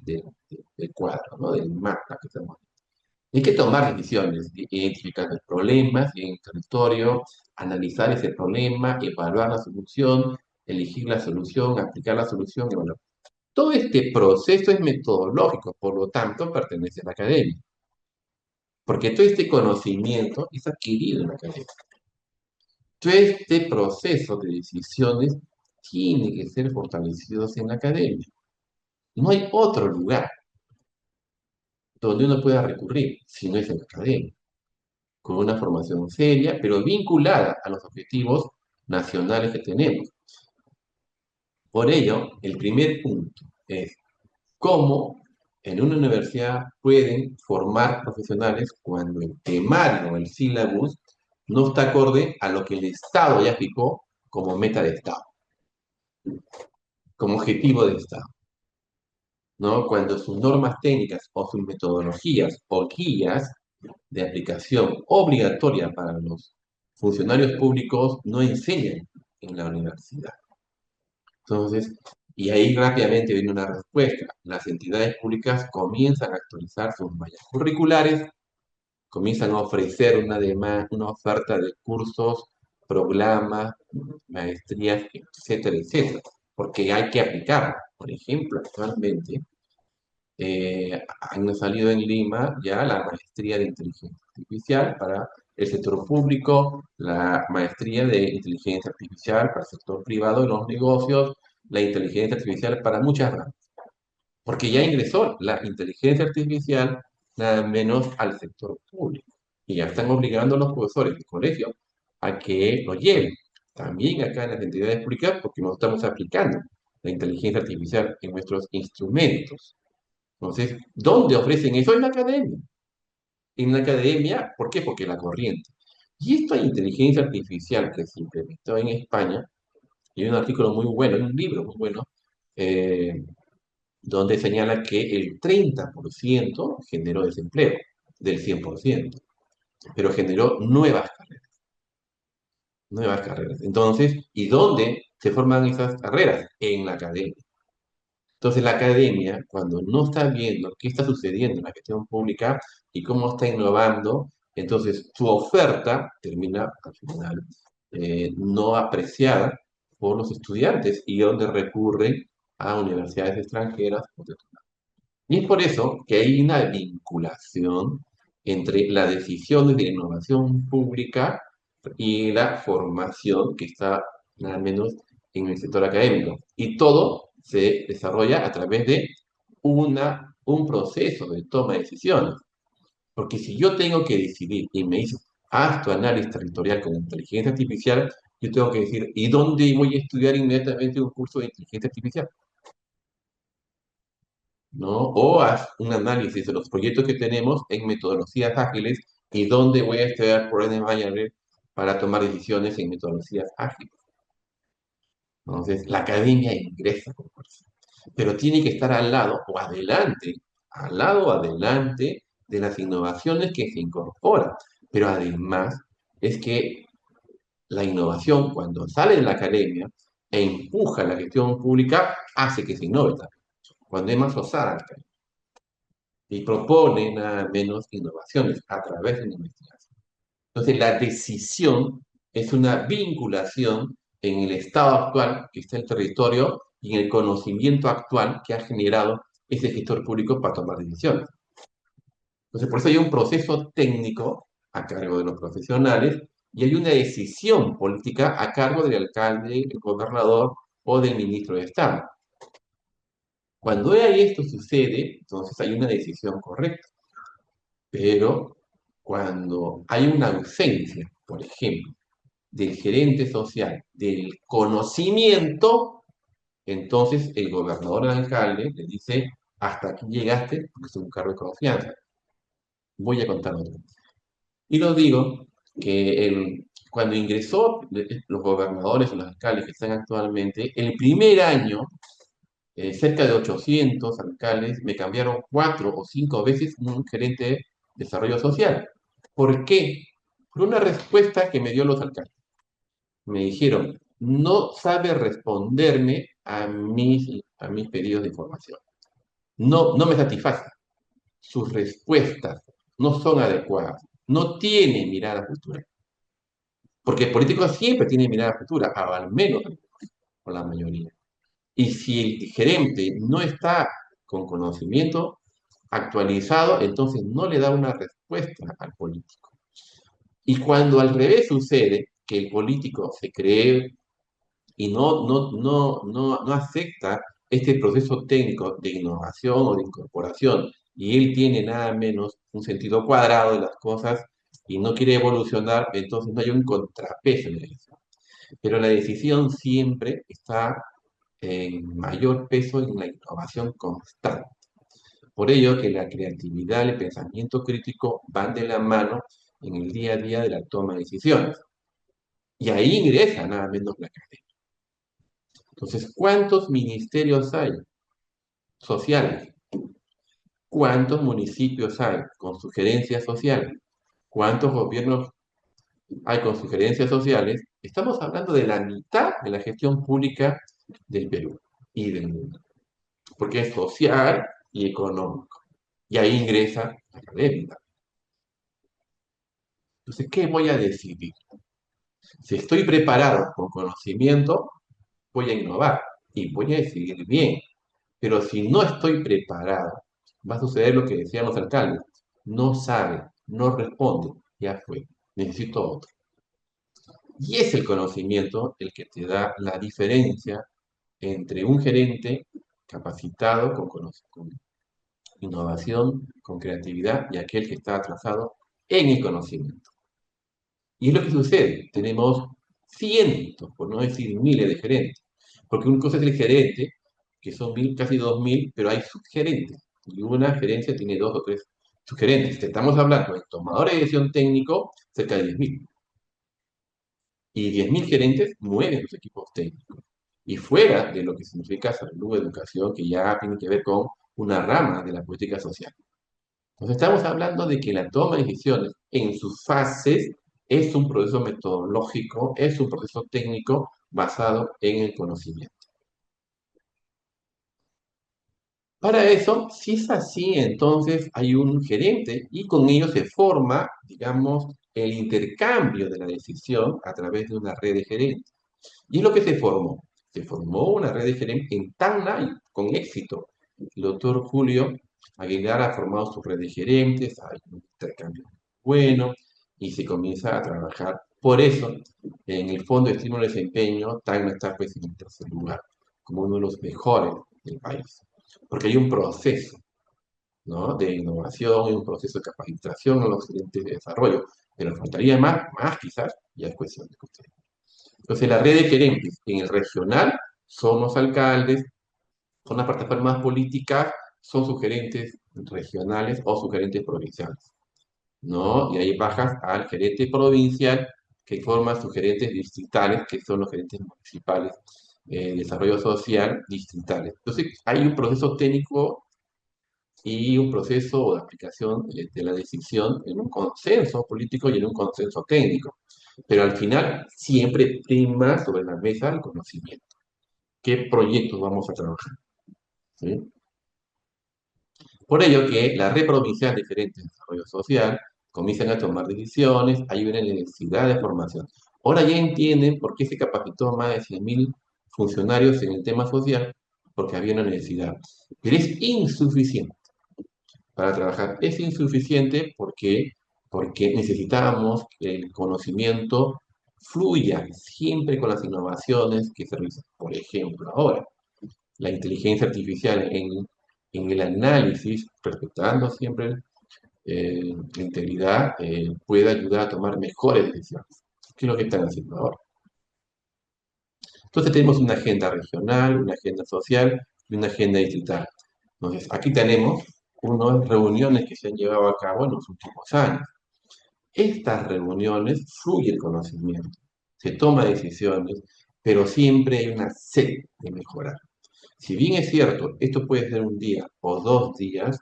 cuadro, ¿no? Del mapa que estamos viendo. Hay que tomar decisiones, identificar los problemas en el territorio, analizar ese problema, evaluar la solución, elegir la solución, aplicar la solución, evaluar. Todo este proceso es metodológico, por lo tanto, pertenece a la academia. Porque todo este conocimiento es adquirido en la academia. Todo este proceso de decisiones tiene que ser fortalecido en la academia. No hay otro lugar donde uno pueda recurrir si no es en la academia, con una formación seria, pero vinculada a los objetivos nacionales que tenemos. Por ello, el primer punto es cómo en una universidad pueden formar profesionales cuando el temario o el sílabus no está acorde a lo que el Estado ya fijó como meta de Estado, como objetivo de Estado. ¿No? Cuando sus normas técnicas o sus metodologías o guías de aplicación obligatoria para los funcionarios públicos no enseñan en la universidad. Entonces, y ahí rápidamente viene una respuesta. Las entidades públicas comienzan a actualizar sus mallas curriculares, comienzan a ofrecer una oferta de cursos, programas, maestrías, etcétera, etcétera, porque hay que aplicar. Por ejemplo, actualmente han salido en Lima ya la maestría de inteligencia artificial para el sector público, la maestría de inteligencia artificial para el sector privado y los negocios, la inteligencia artificial para muchas ramas. Porque ya ingresó la inteligencia artificial nada menos al sector público. Y ya están obligando a los profesores del colegio a que lo lleven. También acá en las entidades públicas, porque no estamos aplicando la inteligencia artificial en nuestros instrumentos. Entonces, ¿dónde ofrecen eso? En la academia. En la academia, ¿por qué? Porque la corriente. Y esta inteligencia artificial que se implementó en España, y hay un artículo muy bueno, hay un libro muy bueno, eh, donde señala que el 30% generó desempleo del 100%, pero generó nuevas carreras. Entonces, ¿y dónde se forman esas carreras? En la academia. Entonces, la academia, cuando no está viendo qué está sucediendo en la gestión pública y cómo está innovando, entonces su oferta termina, al final, no apreciada por los estudiantes y donde recurren a universidades extranjeras. Y es por eso que hay una vinculación entre las decisiones de innovación pública y la formación que está, al menos, en el sector académico. Y todo se desarrolla a través de un proceso de toma de decisiones. Porque si yo tengo que decidir y me dice, haz tu análisis territorial con inteligencia artificial, yo tengo que decir, ¿y dónde voy a estudiar inmediatamente un curso de inteligencia artificial? ¿No? O haz un análisis de los proyectos que tenemos en metodologías ágiles y dónde voy a estudiar Project Manager para tomar decisiones en metodologías ágiles. Entonces, la academia ingresa con fuerza, pero tiene que estar al lado o adelante de las innovaciones que se incorporan. Pero además es que la innovación, cuando sale de la academia e empuja la gestión pública, hace que se innove también. Cuando es más osada y propone nada menos innovaciones a través de la investigación. Entonces, la decisión es una vinculación en el estado actual que está el territorio y en el conocimiento actual que ha generado ese gestor público para tomar decisiones. Entonces, por eso hay un proceso técnico a cargo de los profesionales y hay una decisión política a cargo del alcalde, el gobernador o del ministro de Estado. Cuando esto sucede, entonces hay una decisión correcta. Pero cuando hay una ausencia, por ejemplo, del gerente social, del conocimiento, entonces el gobernador o el alcalde le dice, hasta aquí llegaste, porque es un cargo de confianza. Voy a contar otro. Y lo digo que cuando ingresó los gobernadores o los alcaldes que están actualmente, el primer año, cerca de 800 alcaldes me cambiaron 4 o 5 veces un gerente de desarrollo social. ¿Por qué? Por una respuesta que me dio los alcaldes. Me dijeron, no sabe responderme a mis pedidos de información. No, no me satisface. Sus respuestas no son adecuadas. No tiene mirada futura. Porque el político siempre tiene mirada futura, al menos con la mayoría. Y si el gerente no está con conocimiento actualizado, entonces no le da una respuesta al político. Y cuando al revés sucede, que el político se cree y no acepta este proceso técnico de innovación o de incorporación, y él tiene nada menos un sentido cuadrado de las cosas y no quiere evolucionar, entonces no hay un contrapeso en eso. Pero la decisión siempre está en mayor peso en la innovación constante. Por ello que la creatividad y el pensamiento crítico van de la mano en el día a día de la toma de decisiones. Y ahí ingresa nada menos la academia. Entonces, ¿cuántos ministerios hay sociales? ¿Cuántos municipios hay con sugerencias sociales? ¿Cuántos gobiernos hay con sugerencias sociales? Estamos hablando de la mitad de la gestión pública del Perú y del mundo, porque es social y económico. Y ahí ingresa la academia. Entonces, ¿qué voy a decidir? Si estoy preparado con conocimiento, voy a innovar y voy a decidir bien. Pero si no estoy preparado, va a suceder lo que decían los alcaldes. No sabe, no responde, ya fue, necesito otro. Y es el conocimiento el que te da la diferencia entre un gerente capacitado con innovación, con creatividad y aquel que está atrasado en el conocimiento. Y es lo que sucede. Tenemos cientos, por no decir miles de gerentes. Porque una cosa es el gerente, que son casi 2000, pero hay subgerentes. Y una gerencia tiene 2 o 3 subgerentes. Estamos hablando de tomadores de decisión técnico, cerca de 10.000. Y 10.000 gerentes mueven los equipos técnicos. y fuera de lo que significa salud, educación, que ya tiene que ver con una rama de la política social. Entonces estamos hablando de que la toma de decisiones en sus fases es un proceso metodológico, es un proceso técnico basado en el conocimiento. Para eso, si es así, entonces hay un gerente y con ello se forma, digamos, el intercambio de la decisión a través de una red de gerentes. Y es lo que se formó. Se formó una red de gerentes en Tacna y con éxito. El doctor Julio Aguilar ha formado su red de gerentes, hay un intercambio bueno y se comienza a trabajar. Por eso, en el Fondo de Estímulo de Desempeño, Tacna está pues en el tercer lugar, como uno de los mejores del país. Porque hay un proceso, ¿no?, de innovación, hay un proceso de capacitación en los gerentes de desarrollo. Pero faltaría más quizás, ya es cuestión de ustedes. Entonces, la red de gerentes en el regional son los alcaldes, son las plataformas políticas, son sus gerentes regionales o sus gerentes provinciales, ¿no? Y ahí bajas al gerente provincial que forma sus gerentes distritales, que son los gerentes municipales de desarrollo social distritales. Entonces, hay un proceso técnico y un proceso de aplicación de la decisión en un consenso político y en un consenso técnico. Pero al final siempre prima sobre la mesa el conocimiento. ¿Qué proyectos vamos a trabajar? ¿Sí? Por ello que la red provincial de gerentes de desarrollo social comienzan a tomar decisiones, hay una necesidad de formación. Ahora ya entienden por qué se capacitó a más de 100.000 funcionarios en el tema social, porque había una necesidad. Pero es insuficiente para trabajar. Es insuficiente porque necesitábamos que el conocimiento fluya siempre con las innovaciones que se realizan. Por ejemplo, ahora, la inteligencia artificial en el análisis, respetando siempre la integridad, puede ayudar a tomar mejores decisiones. ¿Qué es lo que están haciendo ahora? Entonces tenemos una agenda regional, una agenda social y una agenda digital. Entonces, aquí tenemos unas reuniones que se han llevado a cabo en los últimos años. Estas reuniones fluye el conocimiento, se toma decisiones, pero siempre hay una sed de mejorar. Si bien es cierto, esto puede ser un día o 2 días,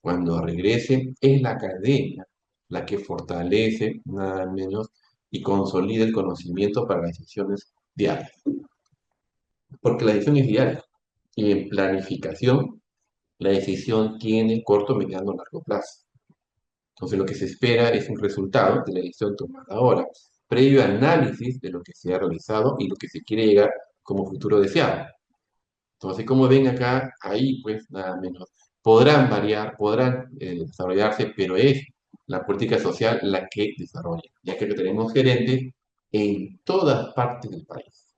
cuando regrese es la academia la que fortalece, nada menos, y consolida el conocimiento para las decisiones diarias. Porque la decisión es diaria. Y en planificación, la decisión tiene corto, mediano, largo plazo. Entonces, lo que se espera es un resultado de la decisión tomada ahora, previo análisis de lo que se ha realizado y lo que se quiere llegar como futuro deseado. Entonces, como ven acá, ahí pues nada menos. Podrán variar, podrán desarrollarse, pero es la política social la que desarrolla, ya que tenemos gerentes en todas partes del país,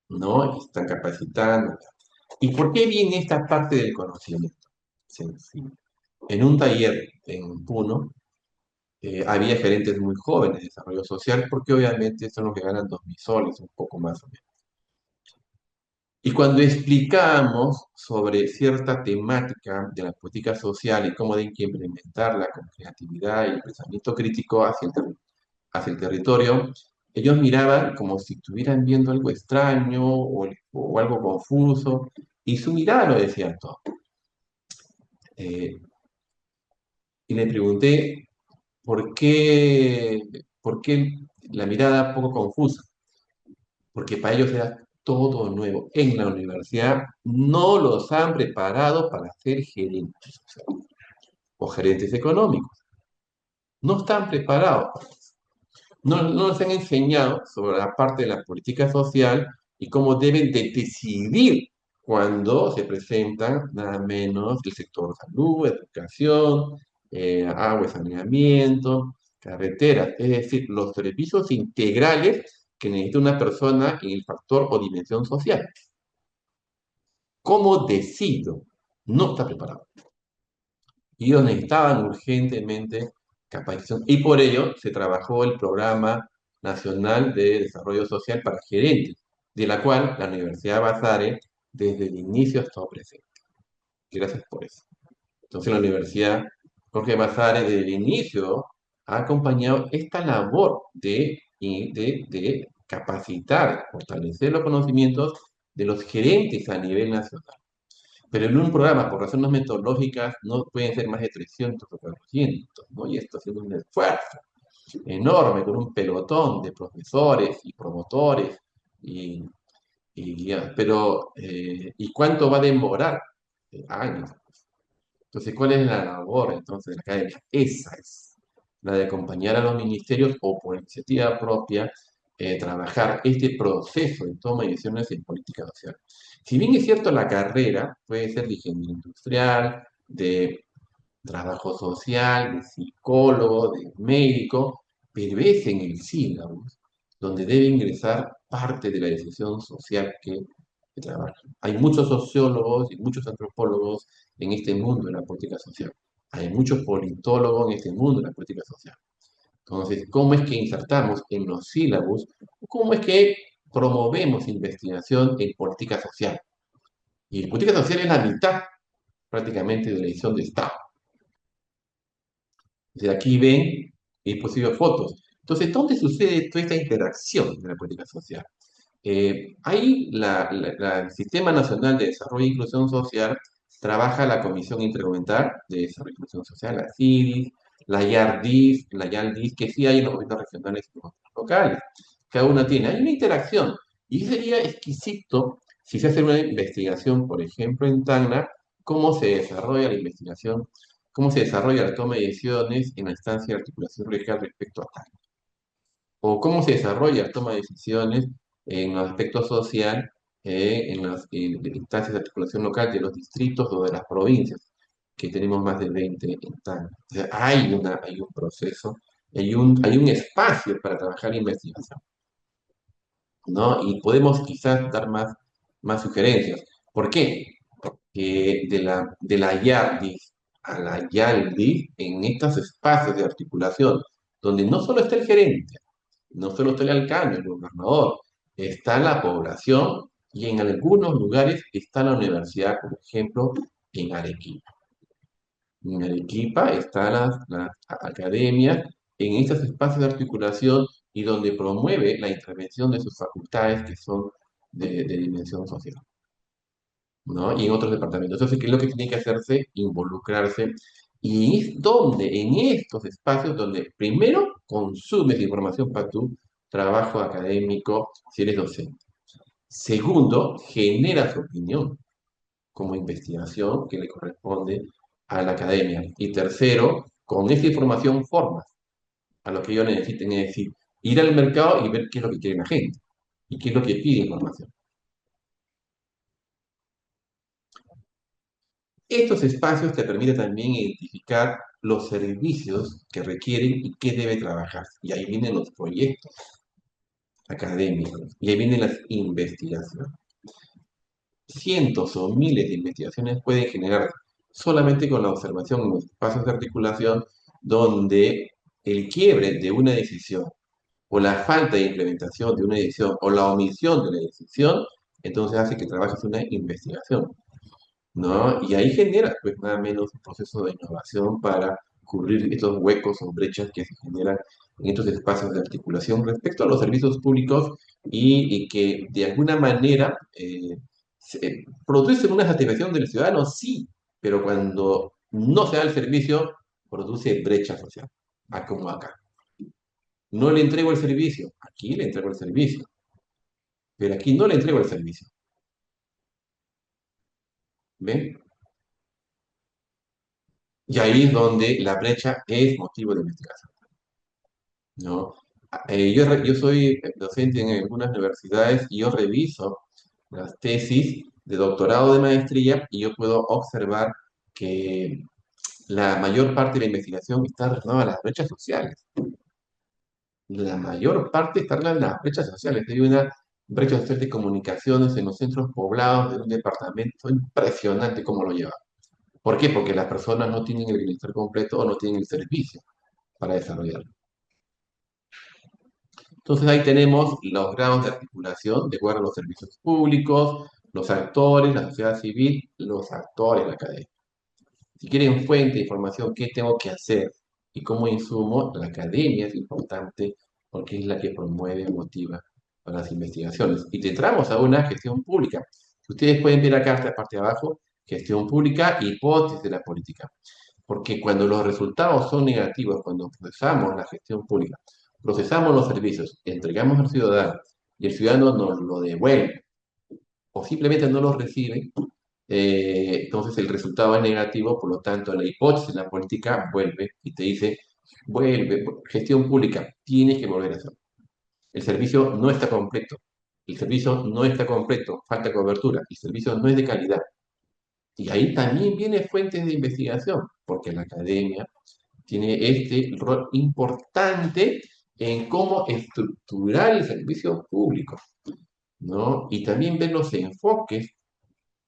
¿no? Y están capacitando. ¿Y por qué viene esta parte del conocimiento? Sencillo. En un taller en Puno, había gerentes muy jóvenes de desarrollo social, porque obviamente son los que ganan 2.000 soles, un poco más o menos. Y cuando explicamos sobre cierta temática de la política social y cómo hay que implementarla con creatividad y pensamiento crítico hacia el territorio, ellos miraban como si estuvieran viendo algo extraño o algo confuso, y su mirada lo decía todo. Eh, y le pregunté por qué la mirada poco confusa, porque para ellos era todo nuevo. En la universidad no los han preparado para ser gerentes o gerentes económicos. No están preparados. No les han enseñado sobre la parte de la política social y cómo deben de decidir cuando se presentan nada menos el sector salud, educación, agua y saneamiento, carreteras, es decir, los servicios integrales que necesita una persona en el factor o dimensión social. ¿Cómo decido? No está preparado. Y ellos necesitaban urgentemente capacitación. Y por ello se trabajó el Programa Nacional de Desarrollo Social para Gerentes, de la cual la Universidad Basare desde el inicio ha estado presente. Gracias por eso. Entonces la Universidad Jorge Basare desde el inicio ha acompañado esta labor de capacitar, fortalecer los conocimientos de los gerentes a nivel nacional. Pero en un programa, por razones metodológicas, no pueden ser más de 300 o 400, ¿no? Y esto haciendo un esfuerzo enorme con un pelotón de profesores y promotores y, pero ¿y cuánto va a demorar? Años. Entonces, ¿cuál es la labor entonces de la academia? Esa es la de acompañar a los ministerios o por iniciativa propia trabajar este proceso de toma de decisiones en política social. Si bien es cierto, la carrera puede ser de ingeniería industrial, de trabajo social, de psicólogo, de médico, pero es en el sílabus donde debe ingresar parte de la decisión social que trabaja. Hay muchos sociólogos y muchos antropólogos en este mundo de la política social. Hay muchos politólogos en este mundo de la política social. Entonces, ¿cómo es que insertamos en los sílabus? ¿Cómo es que promovemos investigación en política social? Y política social es la mitad prácticamente de la edición de Estado. De aquí ven y posibles fotos. Entonces, ¿dónde sucede toda esta interacción de la política social? Ahí el Sistema Nacional de Desarrollo e Inclusión Social trabaja la Comisión Intergubernamental de Desarrollo e Inclusión Social, la CIDIS, la YARDIS, la YALDIS, que sí hay en los gobiernos regionales y los locales. Cada una tiene. Hay una interacción. Y sería exquisito si se hace una investigación, por ejemplo, en Tacna, cómo se desarrolla la investigación, cómo se desarrolla la toma de decisiones en la instancia de articulación regional respecto a Tacna o cómo se desarrolla la toma de decisiones en el aspecto social en las instancias de articulación local de los distritos o de las provincias, que tenemos más de 20 en Tacna. O sea, hay un proceso, hay un espacio para trabajar la investigación, ¿no? Y podemos quizás dar más sugerencias. ¿Por qué? Porque de la YARDIS a la YALDIS, en estos espacios de articulación, donde no solo está el gerente, no solo está el alcalde, el gobernador, está la población y en algunos lugares está la universidad, por ejemplo, en Arequipa. En Arequipa está la academia en estos espacios de articulación y donde promueve la intervención de sus facultades que son de dimensión social, ¿no? Y en otros departamentos. Entonces, ¿qué es lo que tiene que hacerse? Involucrarse. Y es donde, en estos espacios, donde primero consumes información para tu trabajo académico, si eres docente. Segundo, generas opinión como investigación que le corresponde a la academia. Y tercero, con esta información formas a lo que ellos necesiten, es decir, ir al mercado y ver qué es lo que quiere la gente y qué es lo que pide información. Estos espacios te permiten también identificar los servicios que requieren y qué debe trabajar. Y ahí vienen los proyectos académicos, y ahí vienen las investigaciones. Cientos o miles de investigaciones pueden generar solamente con la observación en los espacios de articulación donde el quiebre de una decisión o la falta de implementación de una decisión o la omisión de la decisión, entonces hace que trabajes una investigación, ¿no? Y ahí genera, pues, nada menos un proceso de innovación para cubrir estos huecos o brechas que se generan en estos espacios de articulación respecto a los servicios públicos y que de alguna manera producen una satisfacción del ciudadano, sí, pero cuando no se da el servicio, produce brecha social, como acá. No le entrego el servicio, aquí le entrego el servicio, pero aquí no le entrego el servicio. ¿Ven? Y ahí es donde la brecha es motivo de investigación, ¿no? Yo soy docente en algunas universidades y yo reviso las tesis de doctorado de maestría y yo puedo observar que la mayor parte de la investigación está relacionada a las brechas sociales. La mayor parte está relacionada a las brechas sociales. Hay una brecha social de comunicaciones en los centros poblados de un departamento impresionante cómo lo lleva. ¿Por qué? Porque las personas no tienen el bienestar completo o no tienen el servicio para desarrollarlo. Entonces ahí tenemos los grados de articulación de acuerdo a los servicios públicos, los actores, la sociedad civil, los actores, la academia. Si quieren fuente de información, ¿qué tengo que hacer? Y cómo insumo, la academia es importante porque es la que promueve y motiva para las investigaciones. Y te entramos a una gestión pública. Ustedes pueden ver acá, esta parte de abajo, gestión pública, hipótesis de la política. Porque cuando los resultados son negativos, cuando procesamos la gestión pública, procesamos los servicios, entregamos al ciudadano y el ciudadano nos lo devuelve o simplemente no los recibe, entonces el resultado es negativo, por lo tanto la hipótesis de la política vuelve y te dice, vuelve, gestión pública, tienes que volver a hacer. El servicio no está completo, el servicio no está completo, falta cobertura, el servicio no es de calidad. Y ahí también viene fuentes de investigación, porque la academia tiene este rol importante en cómo estructurar el servicio público, ¿no? Y también ver los enfoques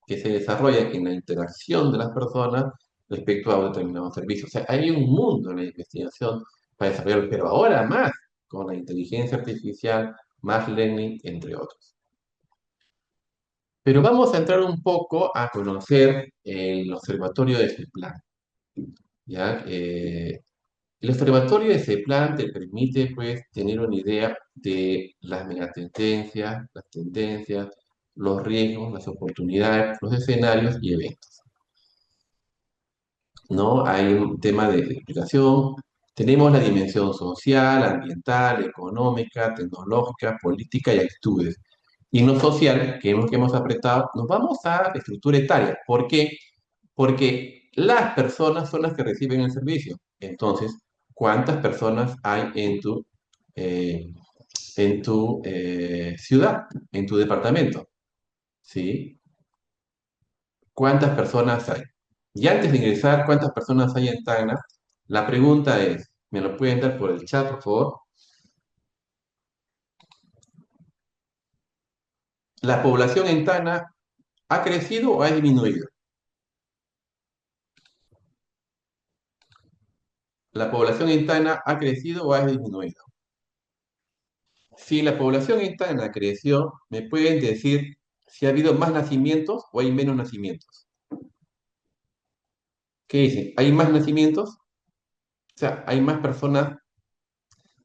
que se desarrollan en la interacción de las personas respecto a determinados servicios. O sea, hay un mundo en la investigación para desarrollar, pero ahora más con la inteligencia artificial, más learning, entre otros. Pero vamos a entrar un poco a conocer el observatorio de CEPLAN, ¿ya? El observatorio de CEPLAN te permite, pues, tener una idea de las megatendencias, las tendencias, los riesgos, las oportunidades, los escenarios y eventos, ¿no? Hay un tema de explicación. Tenemos la dimensión social, ambiental, económica, tecnológica, política y actitudes. Y en lo social, que hemos apretado, nos vamos a estructura etaria. ¿Por qué? Porque las personas son las que reciben el servicio. Entonces, ¿cuántas personas hay eh, en tu ciudad, en tu departamento? ¿Sí? ¿Cuántas personas hay? Y antes de ingresar, ¿cuántas personas hay en Tacna? La pregunta es, ¿me lo pueden dar por el chat, por favor? ¿La población en Tacna ha crecido o ha disminuido? ¿La población en Tacna ha crecido o ha disminuido? Si la población en Tacna creció, ¿me pueden decir si ha habido más nacimientos o hay menos nacimientos? ¿Qué dicen? ¿Hay más nacimientos? O sea, ¿hay más personas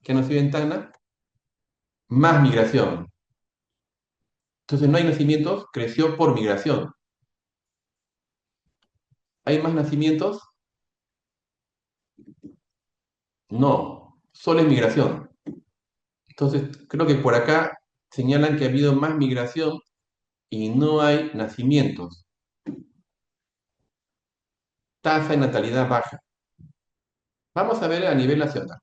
que han nacido en Tacna? Más migración. Entonces no hay nacimientos, creció por migración. ¿Hay más nacimientos? No, solo es migración. Entonces creo que por acá señalan que ha habido más migración y no hay nacimientos. Tasa de natalidad baja. Vamos a ver a nivel nacional.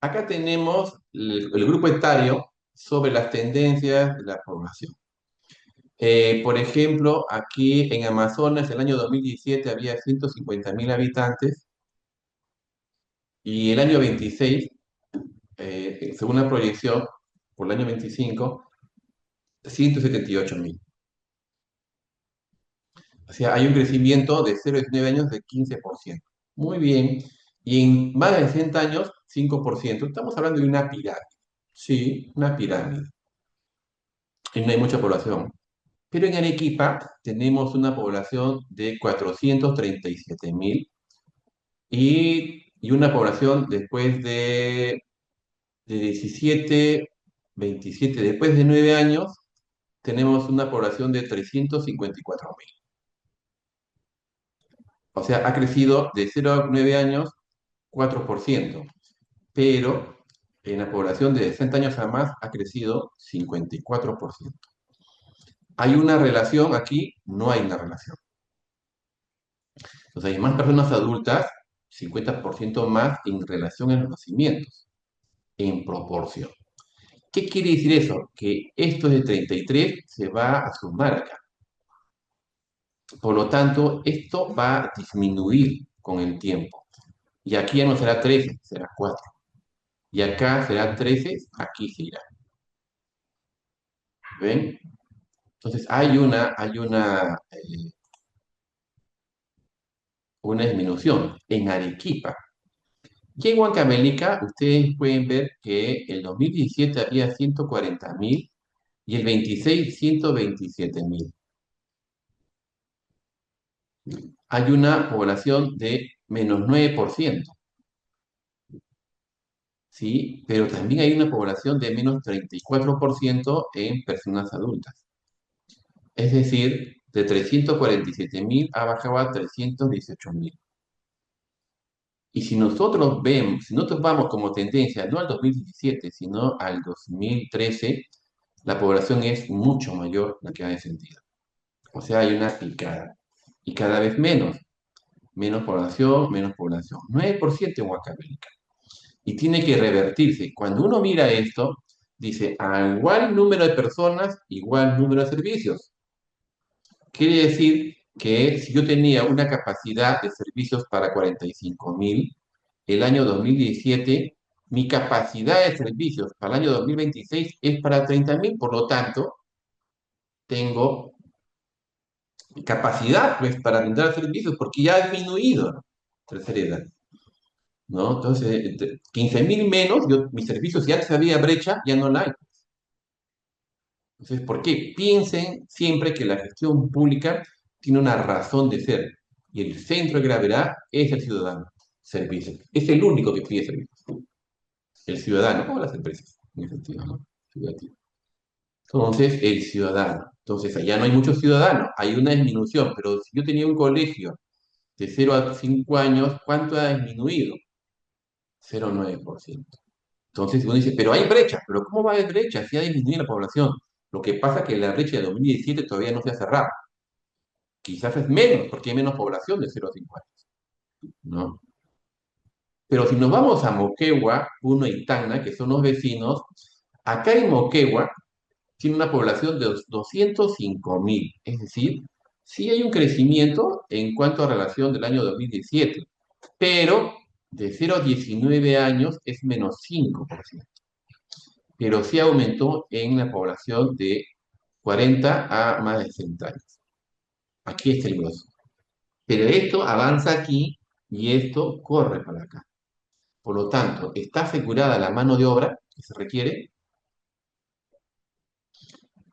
Acá tenemos el grupo etario sobre las tendencias de la población. Por ejemplo, aquí en Amazonas, el año 2017 había 150.000 habitantes y el año 26, según la proyección, por el año 25, 178.000. O sea, hay un crecimiento de 0 a 19 años de 15%. Muy bien. Y en más de 60 años, 5%. Estamos hablando de una pirámide. Sí, una pirámide. Y no hay mucha población. Pero en Arequipa tenemos una población de 437.000 y una población después de 17, 27, después de 9 años, tenemos una población de 354.000. O sea, ha crecido de 0 a 9 años 4%, pero en la población de 60 años a más ha crecido 54%. ¿Hay una relación aquí? No hay una relación. Entonces hay más personas adultas, 50% más en relación a los nacimientos, en proporción. ¿Qué quiere decir eso? Que esto de 33 se va a sumar acá. Por lo tanto, esto va a disminuir con el tiempo. Y aquí ya no será 13, será 4. Y acá será 13, aquí se irá. ¿Ven? Entonces una disminución en Arequipa. Y en Huancavelica, ustedes pueden ver que el 2017 había 140.000 y el 26, 127.000. Hay una población de menos 9%. ¿sí? Pero también hay una población de menos 34% en personas adultas. Es decir, de 347.000 ha bajado a 318.000. Y si nosotros vemos, si nosotros vamos como tendencia, no al 2017, sino al 2013, la población es mucho mayor la que ha descendido. O sea, hay una picada. Y cada vez menos. Menos población, menos población. 9% en Huancavelica. Y tiene que revertirse. Cuando uno mira esto, dice, a igual número de personas, igual número de servicios. Quiere decir que si yo tenía una capacidad de servicios para 45.000, el año 2017, mi capacidad de servicios para el año 2026 es para 30.000, por lo tanto, tengo capacidad pues, para brindar servicios porque ya ha disminuido, ¿no? Tercera edad, ¿no? Entonces, 15.000 menos, mis servicios, si antes había brecha, ya no la hay. Entonces, ¿por qué? Piensen siempre que la gestión pública tiene una razón de ser y el centro de gravedad es el ciudadano. Servicios. Es el único que pide servicios. El ciudadano, como las empresas, en ese sentido, ¿no? Ciudadano. Entonces, el ciudadano. Entonces, allá no hay muchos ciudadanos, hay una disminución, pero si yo tenía un colegio de 0 a 5 años, ¿cuánto ha disminuido? 0,9%. Entonces uno dice, pero hay brecha, pero ¿cómo va a haber brecha si ha disminuido la población? Lo que pasa es que la brecha de 2017 todavía no se ha cerrado. Quizás es menos, porque hay menos población de 0 a 5 años, ¿no? Pero si nos vamos a Moquegua, Puno y Tacna, que son los vecinos, acá en Moquegua tiene una población de 205.000, es decir, sí hay un crecimiento en cuanto a relación del año 2017, pero de 0 a 19 años es menos 5%, pero sí aumentó en la población de 40 a más de 60 años. Aquí está el grueso. Pero esto avanza aquí y esto corre para acá. Por lo tanto, está asegurada la mano de obra que se requiere,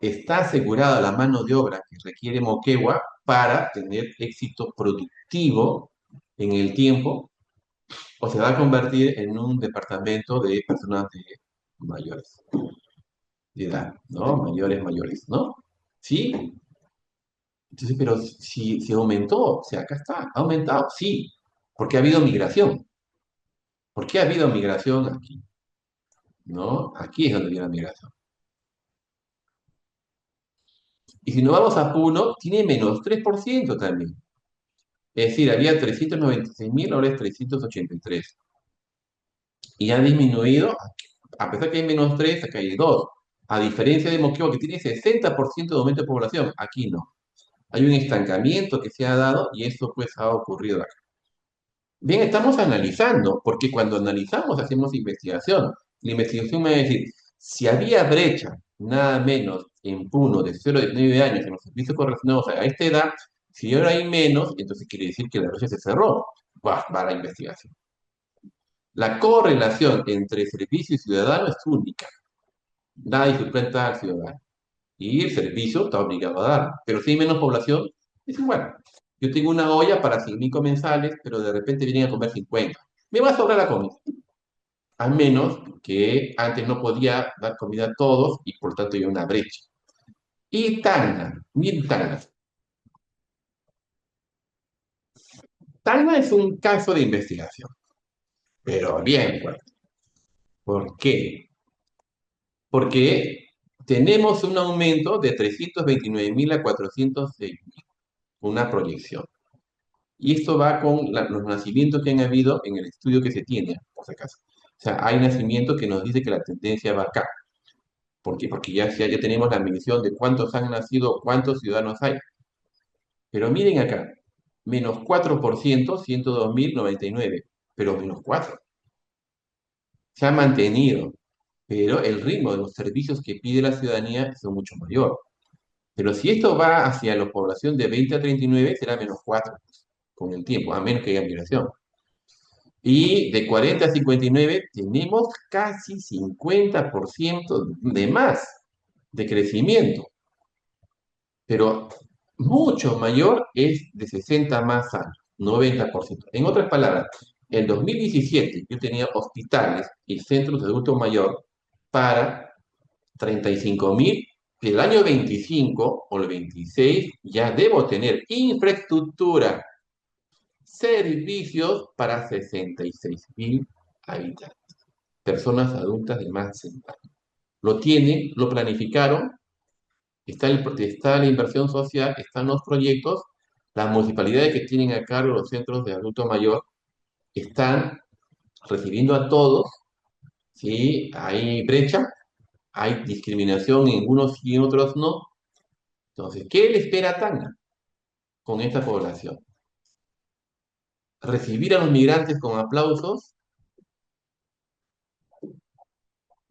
está asegurada la mano de obra que requiere Moquegua para tener éxito productivo en el tiempo, o se va a convertir en un departamento de personas mayores, de edad, ¿no? Mayores, ¿no? ¿Sí? Entonces, pero si aumentó, o sea, acá está, ha aumentado, sí, porque ha habido migración. ¿Por qué ha habido migración aquí? ¿No? Aquí es donde viene la migración. Y si nos vamos a Puno, tiene menos 3% también. Es decir, había 396.000, ahora es 383. Y ha disminuido, a pesar que hay menos 3, acá hay 2. A diferencia de Moquegua, que tiene 60% de aumento de población, aquí no. Hay un estancamiento que se ha dado y eso pues ha ocurrido acá. Bien, estamos analizando, porque cuando analizamos hacemos investigación. La investigación me va a decir, si había brecha, nada menos, en Puno de 0 a 19 años en los servicios correlacionados a esta edad, si ahora hay menos, entonces quiere decir que la brecha se cerró. Va la investigación. La correlación entre servicio y ciudadano es única. Nadie suplenta al ciudadano. Y el servicio está obligado a dar. Pero si hay menos población, es igual. Yo tengo una olla para 100.000 comensales, pero de repente vienen a comer 50. Me va a sobrar la comida. Al menos que antes no podía dar comida a todos y por tanto hay una brecha. Y Tacna, miren Tacna. Tacna es un caso de investigación, pero bien fuerte. ¿Por qué? Porque tenemos un aumento de 329.000 a 406.000, una proyección. Y esto va con los nacimientos que han habido en el estudio que se tiene, por si acaso. O sea, hay nacimientos que nos dice que la tendencia va acá. ¿Por qué? Porque ya tenemos la medición de cuántos han nacido, cuántos ciudadanos hay. Pero miren acá, menos 4%, 102.099, pero menos 4. Se ha mantenido, pero el ritmo de los servicios que pide la ciudadanía es mucho mayor. Pero si esto va hacia la población de 20 a 39, será menos 4 con el tiempo, a menos que haya migración. Y de 40 a 59 tenemos casi 50% de más de crecimiento, pero mucho mayor es de 60 más años, 90%. En otras palabras, En 2017 yo tenía hospitales y centros de adulto mayor para 35.000, y el año 25 o el 26 ya debo tener infraestructura, servicios para 66.000 habitantes, personas adultas de más de 60 años. Lo tienen, lo planificaron, está la inversión social, están los proyectos, las municipalidades que tienen a cargo los centros de adulto mayor están recibiendo a todos, ¿sí? Hay brecha, hay discriminación en unos y en otros no. Entonces, ¿qué le espera a Tacna con esta población? Recibir a los migrantes con aplausos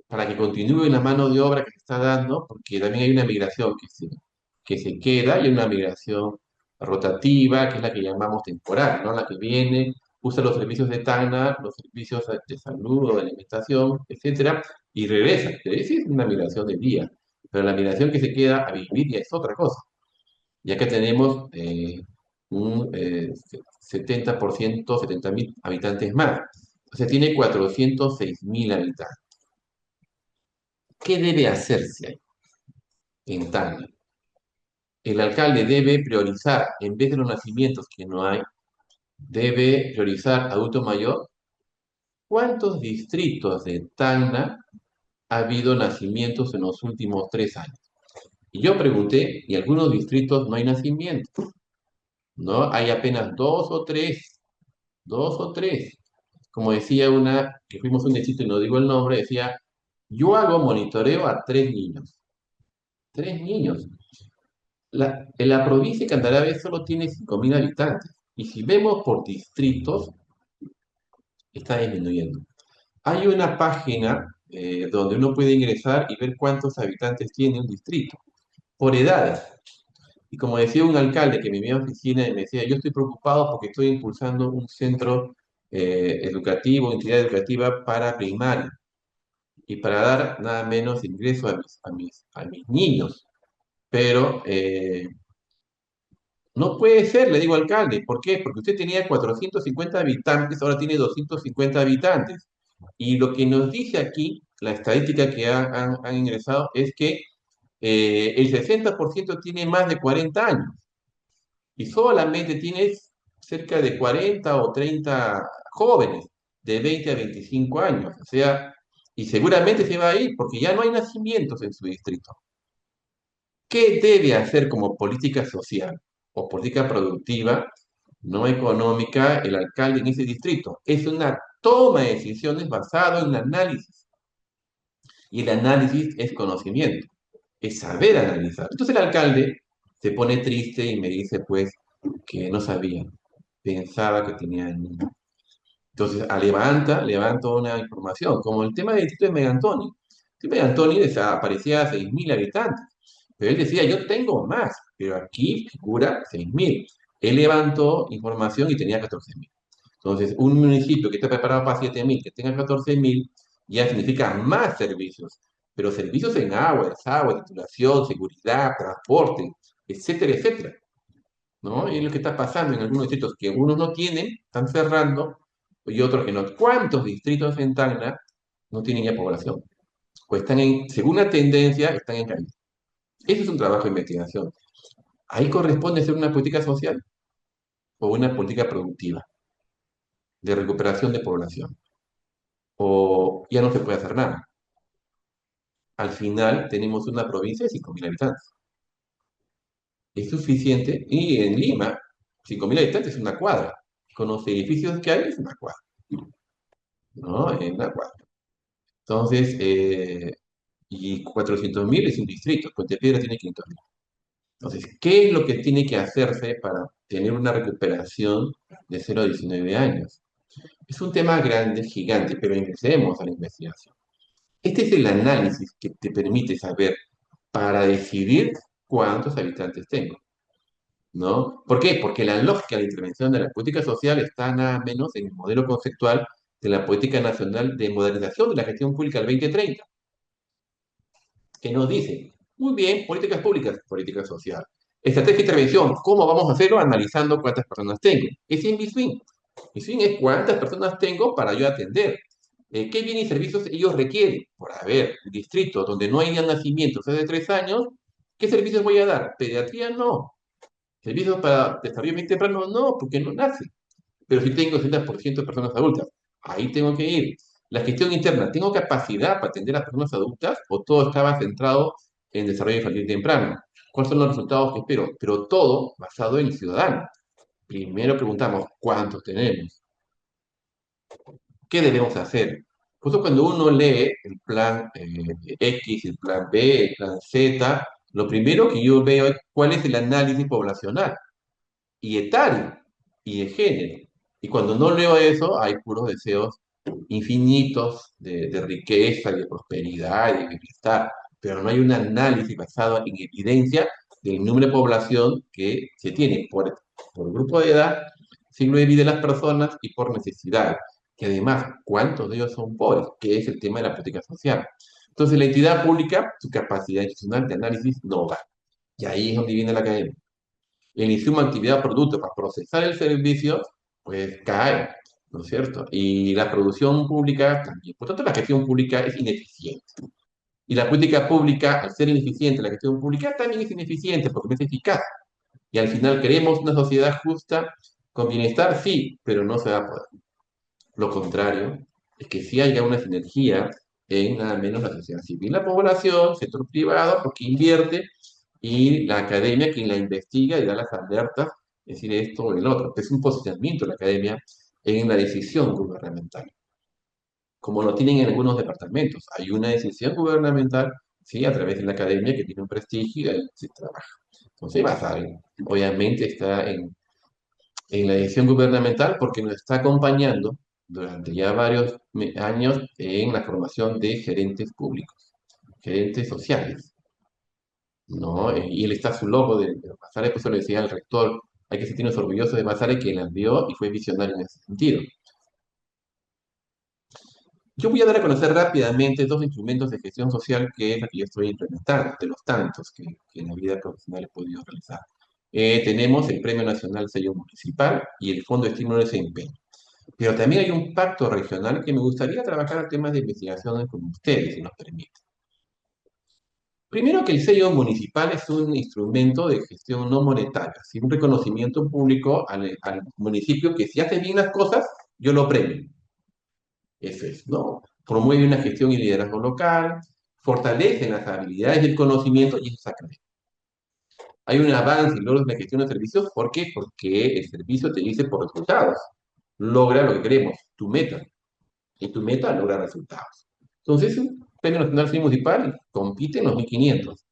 para que continúe la mano de obra que se está dando, porque también hay una migración que se queda y una migración rotativa, que es la que llamamos temporal, ¿no? La que viene, usa los servicios de Tacna, los servicios de salud o de alimentación, etcétera, y regresa. Es una migración de día, pero la migración que se queda a vivir ya es otra cosa, ya que tenemos un 70%, 70.000 habitantes más. O sea, tiene 406.000 habitantes. ¿Qué debe hacerse ahí en Tacna? El alcalde debe priorizar, en vez de los nacimientos que no hay, debe priorizar adulto mayor. ¿Cuántos distritos de Tacna ha habido nacimientos en los últimos 3 años? Y yo pregunté, y en algunos distritos no hay nacimientos, ¿no? Hay apenas dos o tres. Como decía una, que fuimos a un distrito y no digo el nombre, decía, yo hago monitoreo a 3 niños. 3 niños. En la provincia de Candarave solo tiene 5.000 habitantes. Y si vemos por distritos, está disminuyendo. Hay una página donde uno puede ingresar y ver cuántos habitantes tiene un distrito, por edades. Y como decía un alcalde que vivía en mi oficina y me decía, yo estoy preocupado porque estoy impulsando un centro educativo, entidad educativa para primaria y para dar nada menos ingreso a mis niños. Pero no puede ser, le digo alcalde. ¿Por qué? Porque usted tenía 450 habitantes, ahora tiene 250 habitantes. Y lo que nos dice aquí, la estadística que han ingresado, es que el 60% tiene más de 40 años y solamente tiene cerca de 40 o 30 jóvenes de 20 a 25 años. O sea, y seguramente se va a ir porque ya no hay nacimientos en su distrito. ¿Qué debe hacer como política social o política productiva, no económica, el alcalde en ese distrito? Es una toma de decisiones basado en análisis. Y el análisis es conocimiento, es saber analizar. Entonces el alcalde se pone triste y me dice, pues, que no sabía, pensaba que tenía niños. Entonces, levanta una información, como el tema del distrito de Megantoni. El distrito de Megantoni desaparecía a 6.000 habitantes, pero él decía, yo tengo más, pero aquí figura 6.000. Él levantó información y tenía 14.000. Entonces, un municipio que está preparado para 7.000, que tenga 14.000, ya significa más servicios, pero servicios en agua, titulación, seguridad, transporte, etcétera, etcétera, ¿no? Y es lo que está pasando en algunos distritos que unos no tienen, están cerrando, y otros que no. ¿Cuántos distritos en Tacna no tienen ya población? O están según la tendencia, están en caída. Eso es un trabajo de investigación. Ahí corresponde hacer una política social o una política productiva de recuperación de población. O ya no se puede hacer nada. Al final tenemos una provincia de 5.000 habitantes. Es suficiente. Y en Lima, 5.000 habitantes es una cuadra. Con los edificios que hay es una cuadra. ¿No? Es una cuadra. Entonces, y 400.000 es un distrito. Puente Piedra tiene 500.000. Entonces, ¿qué es lo que tiene que hacerse para tener una recuperación de 0 a 19 años? Es un tema grande, gigante, pero ingresemos a la investigación. Este es el análisis que te permite saber para decidir cuántos habitantes tengo, ¿no? ¿Por qué? Porque la lógica de la intervención de la política social está nada menos en el modelo conceptual de la Política Nacional de Modernización de la Gestión Pública del 2030, que nos dice, muy bien, políticas públicas, política social. Estrategia de intervención, ¿cómo vamos a hacerlo? Analizando cuántas personas tengo. Es in between. Mi fin es cuántas personas tengo para yo atender. ¿Qué bienes y servicios ellos requieren? Por haber distrito donde no hay nacimientos hace 3 años, ¿qué servicios voy a dar? Pediatría no. Servicios para desarrollo bien temprano no, porque no nace. Pero si tengo 60% de personas adultas, ahí tengo que ir. La gestión interna, ¿tengo capacidad para atender a personas adultas o todo estaba centrado en desarrollo infantil temprano? ¿Cuáles son los resultados que espero? Pero todo basado en el ciudadano. Primero preguntamos, ¿cuántos tenemos? ¿Qué debemos hacer? Justo cuando uno lee el plan X, el plan B, el plan Z, lo primero que yo veo es cuál es el análisis poblacional y etario y de género. Y cuando no leo eso, hay puros deseos infinitos de riqueza y de prosperidad y de bienestar, pero no hay un análisis basado en evidencia del número de población que se tiene por grupo de edad, siglo de vida de las personas y por necesidad. Que además, ¿cuántos de ellos son pobres? Que es el tema de la política social. Entonces, la entidad pública, su capacidad institucional de análisis no va. Y ahí es donde viene la academia. El insumo, actividad, producto para procesar el servicio, pues cae, ¿no es cierto? Y la producción pública también. Por tanto, la gestión pública es ineficiente. Y la política pública, al ser ineficiente, la gestión pública también es ineficiente porque no es eficaz. Y al final queremos una sociedad justa, con bienestar, sí, pero no se va a poder. Lo contrario es que sí haya una sinergia en nada menos la sociedad civil, la población, sector privado, porque invierte, y la academia quien la investiga y da las alertas, es decir, esto o el otro. Es un posicionamiento de la academia en la decisión gubernamental, como lo tienen en algunos departamentos. Hay una decisión gubernamental, sí, a través de la academia que tiene un prestigio y ahí se trabaja. Entonces, Basari, obviamente está en la decisión gubernamental porque nos está acompañando durante ya varios años en la formación de gerentes públicos, gerentes sociales, ¿no? Y él está su logo de Basare, por eso le decía al rector, hay que sentirnos orgullosos de Basare, que la envió y fue visionario en ese sentido. Yo voy a dar a conocer rápidamente dos instrumentos de gestión social que es la que yo estoy implementando, de los tantos que en la vida profesional he podido realizar. Tenemos el Premio Nacional Sello Municipal y el Fondo de Estímulo de Desempeño. Pero también hay un pacto regional que me gustaría trabajar temas de investigación con ustedes, si nos permite. Primero que el sello municipal es un instrumento de gestión no monetaria, sino un reconocimiento público al municipio que si hace bien las cosas, yo lo premio. Eso es, ¿no? Promueve una gestión y liderazgo local, fortalece las habilidades y el conocimiento y eso es académico. Hay un avance y logros en la gestión de servicios, ¿por qué? Porque el servicio te dice por resultados. Logra lo que queremos, tu meta. Y tu meta logra resultados. Entonces, un Premio Nacional Civil Municipal compite en los 1500.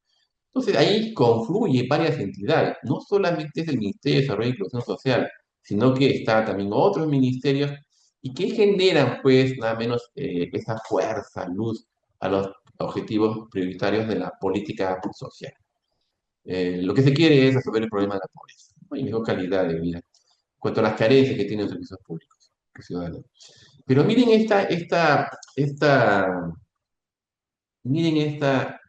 Entonces, ahí confluye varias entidades. No solamente es el Ministerio de Desarrollo e Inclusión Social, sino que está también otros ministerios y que generan, pues, nada menos esa fuerza, luz a los objetivos prioritarios de la política social. Lo que se quiere es resolver el problema de la pobreza, ¿no? Y mejor calidad de vida, en cuanto a las carencias que tienen los servicios públicos ciudadanos. Pero miren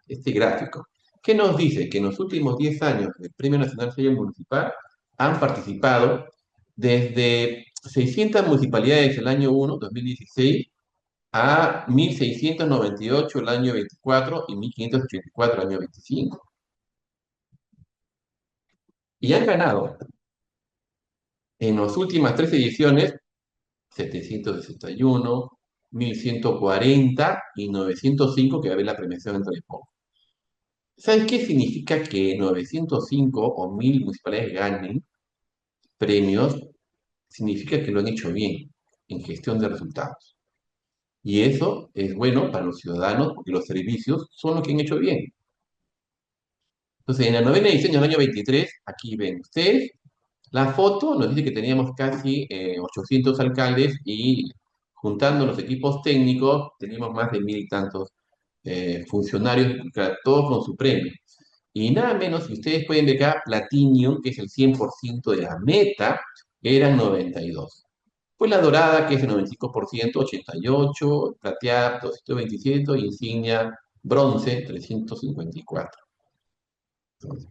este gráfico. ¿Qué nos dice? Que en los últimos 10 años del Premio Nacional Sello Municipal han participado desde 600 municipalidades el año 1, 2016, a 1698 el año 24 y 1584 el año 25. Y han ganado en las últimas 3 ediciones 761, 1140 y 905, que va a haber la premiación dentro de poco. ¿Sabes qué significa que 905 o 1000 municipalidades ganen premios? Significa que lo han hecho bien en gestión de resultados. Y eso es bueno para los ciudadanos porque los servicios son los que han hecho bien. Entonces, en la novena edición del año 23, aquí ven ustedes, la foto nos dice que teníamos casi 800 alcaldes y juntando los equipos técnicos teníamos más de 1000 y tantos funcionarios, todos con su premio. Y nada menos, si ustedes pueden ver acá, Platinum, que es el 100% de la meta, eran 92. Pues la dorada, que es el 95%, 88, plateada, 227, insignia, bronce, 354. Entonces,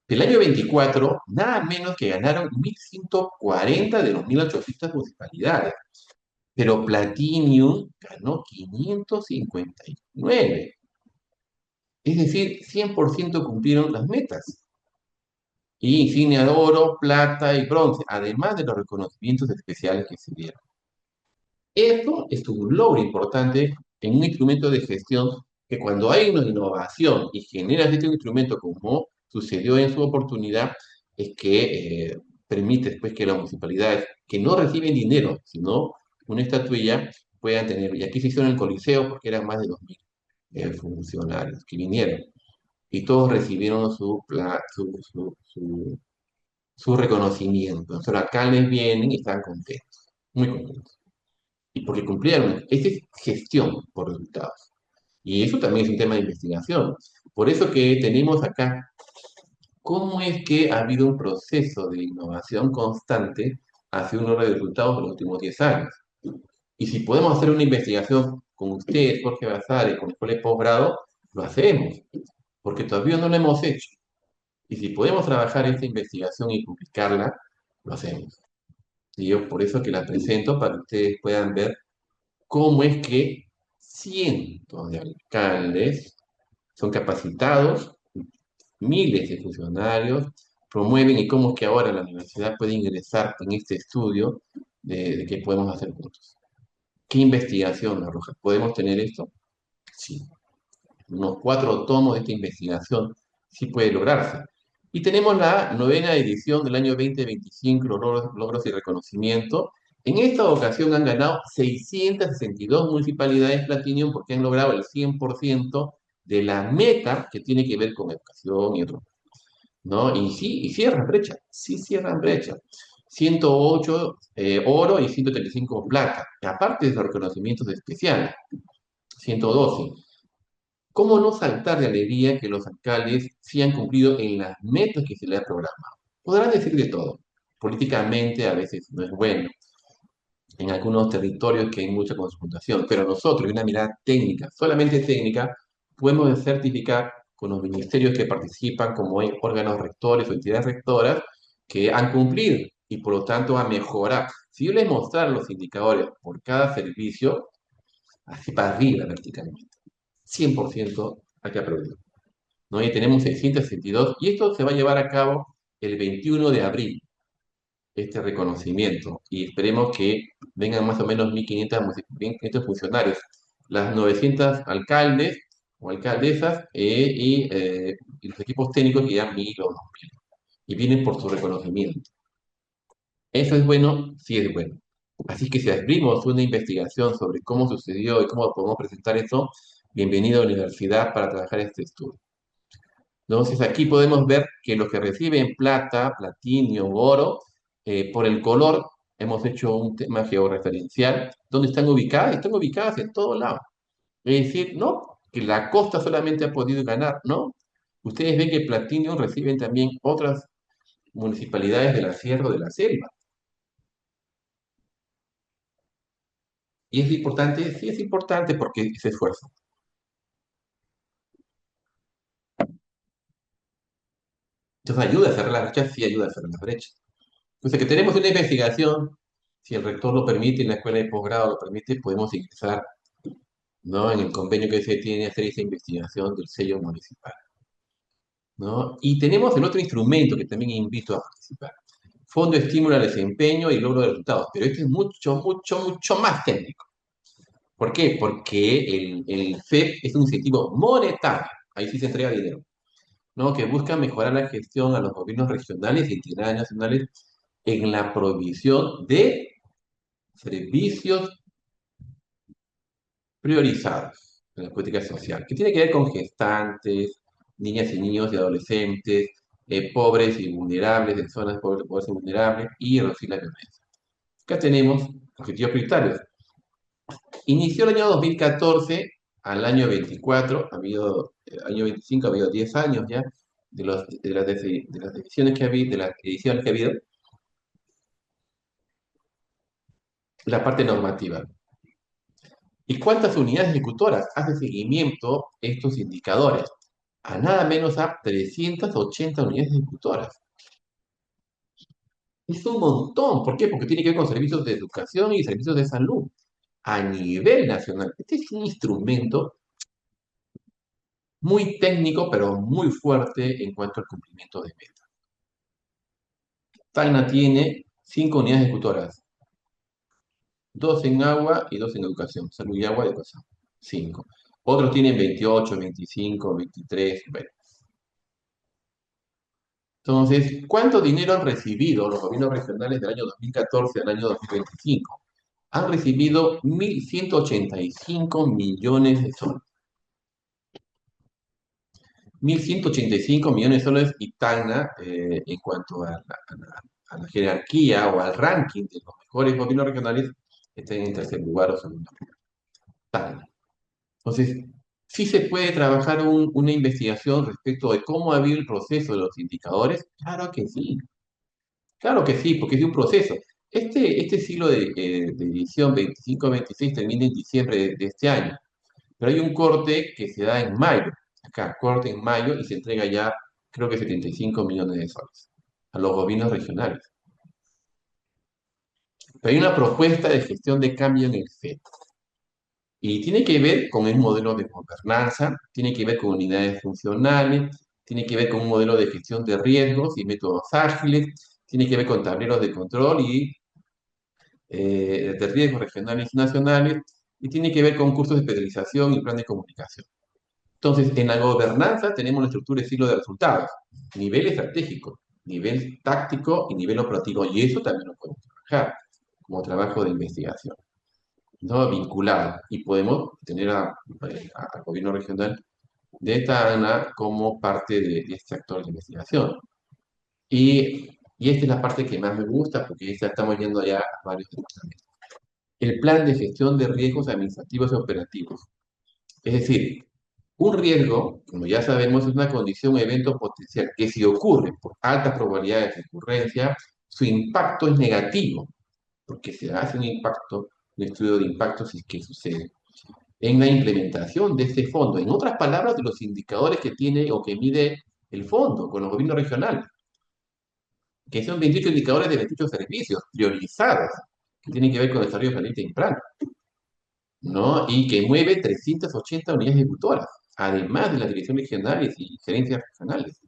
Del año 24, nada menos que ganaron 1.140 de los 1.800 municipalidades, pero Platinum ganó 559. Es decir, 100% cumplieron las metas. Y insignia de oro, plata y bronce, además de los reconocimientos especiales que se dieron. Esto es un logro importante en un instrumento de gestión que cuando hay una innovación y generas este instrumento como sucedió en su oportunidad, es que permite después que las municipalidades que no reciben dinero, sino una estatuilla, puedan tener. Y aquí se hizo en el Coliseo porque eran más de 2.000 funcionarios que vinieron y todos recibieron su reconocimiento. Los alcaldes vienen y están contentos, muy contentos. Y porque cumplieron. Esa es gestión por resultados. Y eso también es un tema de investigación. Por eso que tenemos acá cómo es que ha habido un proceso de innovación constante hacia unos resultados de los últimos 10 años. Y si podemos hacer una investigación con usted, Jorge Bazares, con la escuela de posgrado, lo hacemos, porque todavía no lo hemos hecho. Y si podemos trabajar esta investigación y publicarla, lo hacemos. Y yo por eso que la presento para que ustedes puedan ver cómo es que cientos de alcaldes son capacitados, miles de funcionarios promueven y cómo es que ahora la universidad puede ingresar en este estudio de qué podemos hacer juntos. ¿Qué investigación arroja? ¿Podemos tener esto? Sí. Unos 4 tomos de esta investigación sí puede lograrse. Y tenemos la 9ª edición del año 2025, logros y reconocimiento. En esta ocasión han ganado 662 municipalidades Platinum porque han logrado el 100% de la meta que tiene que ver con educación y otro, ¿no? Y sí, y cierran brecha, sí cierran brecha. 108 oro y 135 plata, aparte de los reconocimientos especiales, 112. ¿Cómo no saltar de alegría que los alcaldes sí han cumplido en las metas que se les ha programado? Podrán decir de todo. Políticamente a veces no es bueno. En algunos territorios que hay mucha confrontación, pero nosotros, en una mirada técnica, solamente técnica, podemos certificar con los ministerios que participan, como hay órganos rectores o entidades rectoras, que han cumplido y por lo tanto a mejorar. Si yo les mostrara los indicadores por cada servicio, así para arriba verticalmente, 100% hay que aplaudir, ¿no? Y tenemos 662, y esto se va a llevar a cabo el 21 de abril, este reconocimiento, y esperemos que vengan más o menos 1.500 funcionarios, las 900 alcaldes o alcaldesas y los equipos técnicos que ya 1.000 o 2.000, y vienen por su reconocimiento. ¿Eso es bueno? Sí es bueno. Así que si abrimos una investigación sobre cómo sucedió y cómo podemos presentar eso, bienvenido a la universidad para trabajar este estudio. Entonces aquí podemos ver que los que reciben plata, platino, oro, por el color, hemos hecho un tema georreferencial. ¿Dónde están ubicadas? Están ubicadas en todos lados. Es decir, no que la costa solamente ha podido ganar, ¿no? Ustedes ven que platino reciben también otras municipalidades de la sierra o de la selva. ¿Y es importante? Sí, es importante porque se esfuerza. Entonces ayuda a cerrar las brechas, sí ayuda a cerrar las brechas. Entonces que tenemos una investigación, si el rector lo permite y la escuela de posgrado lo permite, podemos ingresar, ¿no? En el convenio que se tiene hacer esa investigación del sello municipal, ¿no? Y tenemos el otro instrumento que también invito a participar. Fondo de estímulo al desempeño y logro de resultados. Pero este es mucho, mucho, mucho más técnico. ¿Por qué? Porque el FEP es un incentivo monetario. Ahí sí se entrega dinero, ¿no? Que busca mejorar la gestión a los gobiernos regionales y entidades nacionales en la provisión de servicios priorizados en la política social, que tiene que ver con gestantes, niñas y niños y adolescentes, pobres y vulnerables, en zonas pobres y vulnerables, y reducir la violencia. Acá tenemos objetivos prioritarios. Inició el año 2014 al año 24, año 25 ha habido 10 años ya, de las decisiones que ha habido, de las ediciones que ha habido, la parte normativa. ¿Y cuántas unidades ejecutoras hace seguimiento estos indicadores? a nada menos a 380 unidades ejecutoras. Es un montón. ¿Por qué? Porque tiene que ver con servicios de educación y servicios de salud a nivel nacional. Este es un instrumento muy técnico, pero muy fuerte en cuanto al cumplimiento de metas. Tacna tiene 5 unidades ejecutoras, 2 en agua y 2 en educación, salud y agua y educación, 5. Otros tienen 28, 25, 23, bueno. Entonces, ¿cuánto dinero han recibido los gobiernos regionales del año 2014 al año 2025? Han recibido 1.185 millones de soles. 1.185 millones de soles y Tacna, en cuanto a la jerarquía o al ranking de los mejores gobiernos regionales, está en tercer lugar o segundo lugar. Tacna. Entonces, sí se puede trabajar una investigación respecto de cómo ha habido el proceso de los indicadores. Claro que sí, porque es de un proceso. Este ciclo de edición 25-26 termina en diciembre de este año, pero hay un corte que se da en mayo, acá, corte en mayo y se entrega ya, creo que 75 millones de soles a los gobiernos regionales. Pero hay una propuesta de gestión de cambio en el FED. Y tiene que ver con el modelo de gobernanza, tiene que ver con unidades funcionales, tiene que ver con un modelo de gestión de riesgos y métodos ágiles, tiene que ver con tableros de control y de riesgos regionales y nacionales, y tiene que ver con cursos de especialización y plan de comunicación. Entonces, en la gobernanza tenemos la estructura de ciclo de resultados, nivel estratégico, nivel táctico y nivel operativo, y eso también lo podemos trabajar como trabajo de investigación, ¿no? Vinculado, y podemos tener al gobierno regional de Tacna como parte de este actor de investigación. Y esta es la parte que más me gusta, porque esta estamos yendo ya a varios departamentos. El plan de gestión de riesgos administrativos y operativos. Es decir, un riesgo, como ya sabemos, es una condición o evento potencial que si ocurre por altas probabilidades de ocurrencia, su impacto es negativo, porque se hace un estudio de impacto si es que sucede, en la implementación de este fondo. En otras palabras, de los indicadores que tiene o que mide el fondo con los gobiernos regionales, que son 28 indicadores de 28 servicios priorizados, que tienen que ver con el desarrollo familiar temprano, ¿no? Y que mueve 380 unidades ejecutoras, además de las direcciones regionales y gerencias regionales.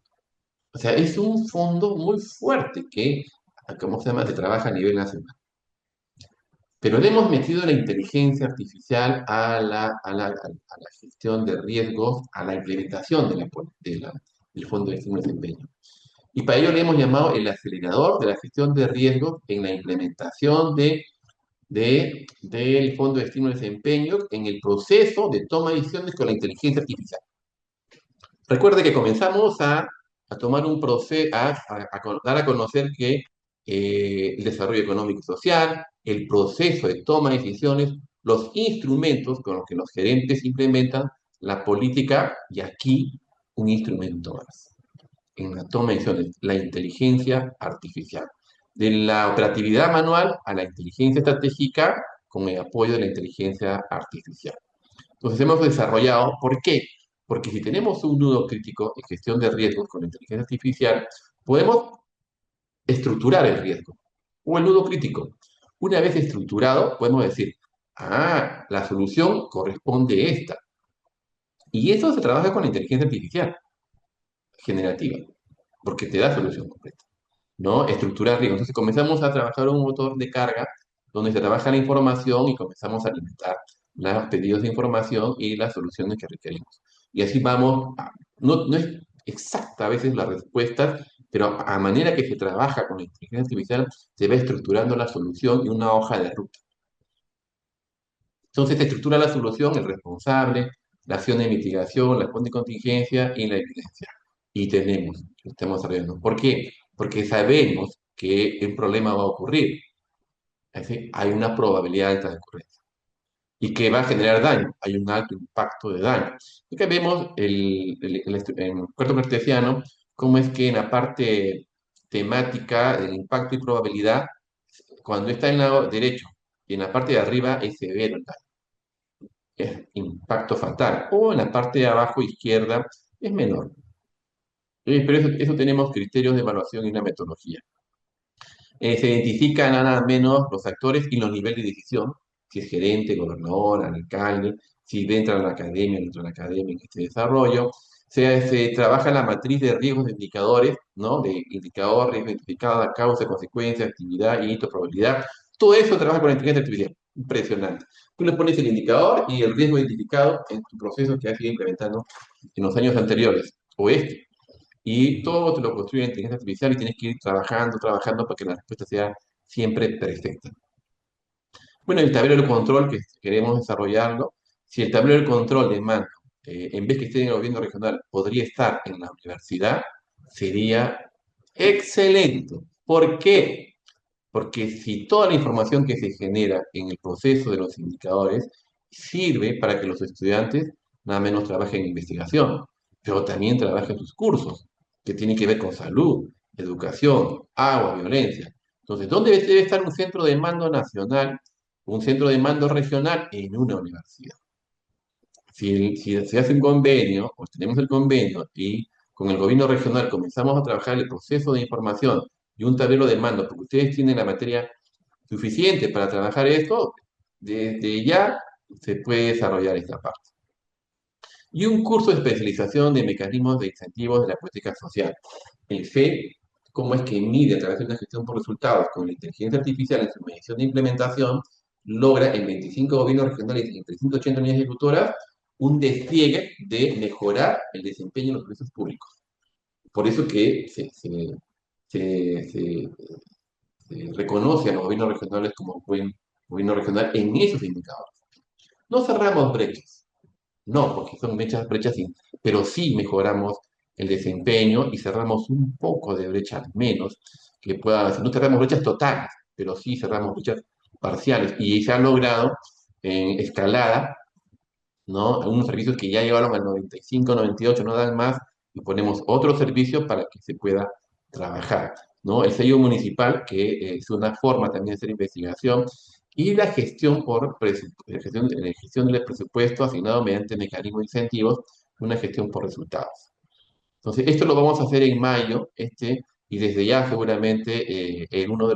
O sea, es un fondo muy fuerte que, ¿cómo se llama?, se trabaja a nivel nacional. Pero le hemos metido la inteligencia artificial a la gestión de riesgos, a la implementación del Fondo de Gestión de Desempeño. Y para ello le hemos llamado el acelerador de la gestión de riesgos en la implementación del Fondo de Estímulo y Desempeño en el proceso de toma de decisiones con la inteligencia artificial. Recuerde que comenzamos a tomar un proceso, dar a conocer que el desarrollo económico y social, el proceso de toma de decisiones, los instrumentos con los que los gerentes implementan la política, y aquí un instrumento más en la toma de decisiones, la inteligencia artificial. De la operatividad manual a la inteligencia estratégica con el apoyo de la inteligencia artificial. Entonces hemos desarrollado, ¿por qué? Porque si tenemos un nudo crítico en gestión de riesgos con la inteligencia artificial, podemos estructurar el riesgo o el nudo crítico. Una vez estructurado, podemos decir, la solución corresponde a esta. Y eso se trabaja con la inteligencia artificial generativa, porque te da solución completa, ¿no? Estructurar riesgos. Entonces comenzamos a trabajar un motor de carga donde se trabaja la información y comenzamos a alimentar los pedidos de información y las soluciones que requerimos. Y así vamos, no es exacta a veces la respuesta, pero a manera que se trabaja con la inteligencia artificial, se va estructurando la solución y una hoja de ruta. Entonces se estructura la solución, el responsable, la acción de mitigación, la acción de contingencia y la evidencia. Y estamos desarrollando. ¿Por qué? Porque sabemos que un problema va a ocurrir. Es decir, hay una probabilidad alta de ocurrencia. Y que va a generar daño. Hay un alto impacto de daño. Y que vemos en el cuarto cartesiano, cómo es que en la parte temática del impacto y probabilidad, cuando está en el lado derecho y en la parte de arriba es severo el daño. Es impacto fatal. O en la parte de abajo izquierda es menor. Pero eso tenemos criterios de evaluación y una metodología. Se identifican nada menos los actores y los niveles de decisión, si es gerente, gobernador, alcalde, si entra en la academia, dentro de la academia en este desarrollo. Se trabaja la matriz de riesgos de indicadores, ¿no? De indicador, riesgo identificado, causa, consecuencia, actividad y probabilidad. Todo eso trabaja con la inteligencia artificial. Impresionante. Tú le pones el indicador y el riesgo identificado en tu proceso que has ido implementando en los años anteriores, o este. Y todo te lo construye la inteligencia artificial y tienes que ir trabajando, trabajando para que la respuesta sea siempre perfecta. Bueno, el tablero de control que queremos desarrollarlo, si el tablero de control de mando, en vez que esté en el gobierno regional, podría estar en la universidad, sería excelente. ¿Por qué? Porque si toda la información que se genera en el proceso de los indicadores sirve para que los estudiantes nada menos trabajen en investigación, pero también trabajen sus cursos, que tienen que ver con salud, educación, agua, violencia. Entonces, ¿dónde debe estar un centro de mando nacional, un centro de mando regional en una universidad? Si se hace un convenio, o tenemos el convenio y con el gobierno regional comenzamos a trabajar el proceso de información y un tablero de mando, porque ustedes tienen la materia suficiente para trabajar esto, desde ya se puede desarrollar esta parte. Y un curso de especialización de mecanismos de incentivos de la política social. El FE, cómo es que mide a través de una gestión por resultados con la inteligencia artificial en su medición de implementación, logra en 25 gobiernos regionales y en 380 unidades ejecutoras un despliegue de mejorar el desempeño en los servicios públicos. Por eso que se reconoce a los gobiernos regionales como buen gobierno regional en esos indicadores. No cerramos brechas, no, porque son brechas, pero sí mejoramos el desempeño y cerramos un poco de brechas menos, que pueda, no cerramos brechas totales, pero sí cerramos brechas parciales. Y se ha logrado en escalada, ¿no? Algunos servicios que ya llevaron al 95, 98, no dan más, y ponemos otro servicio para que se pueda trabajar, ¿no? El sello municipal, que es una forma también de hacer investigación, y la gestión gestión del presupuesto asignado mediante mecanismos de incentivos, una gestión por resultados. Entonces, esto lo vamos a hacer en mayo, y desde ya seguramente en uno de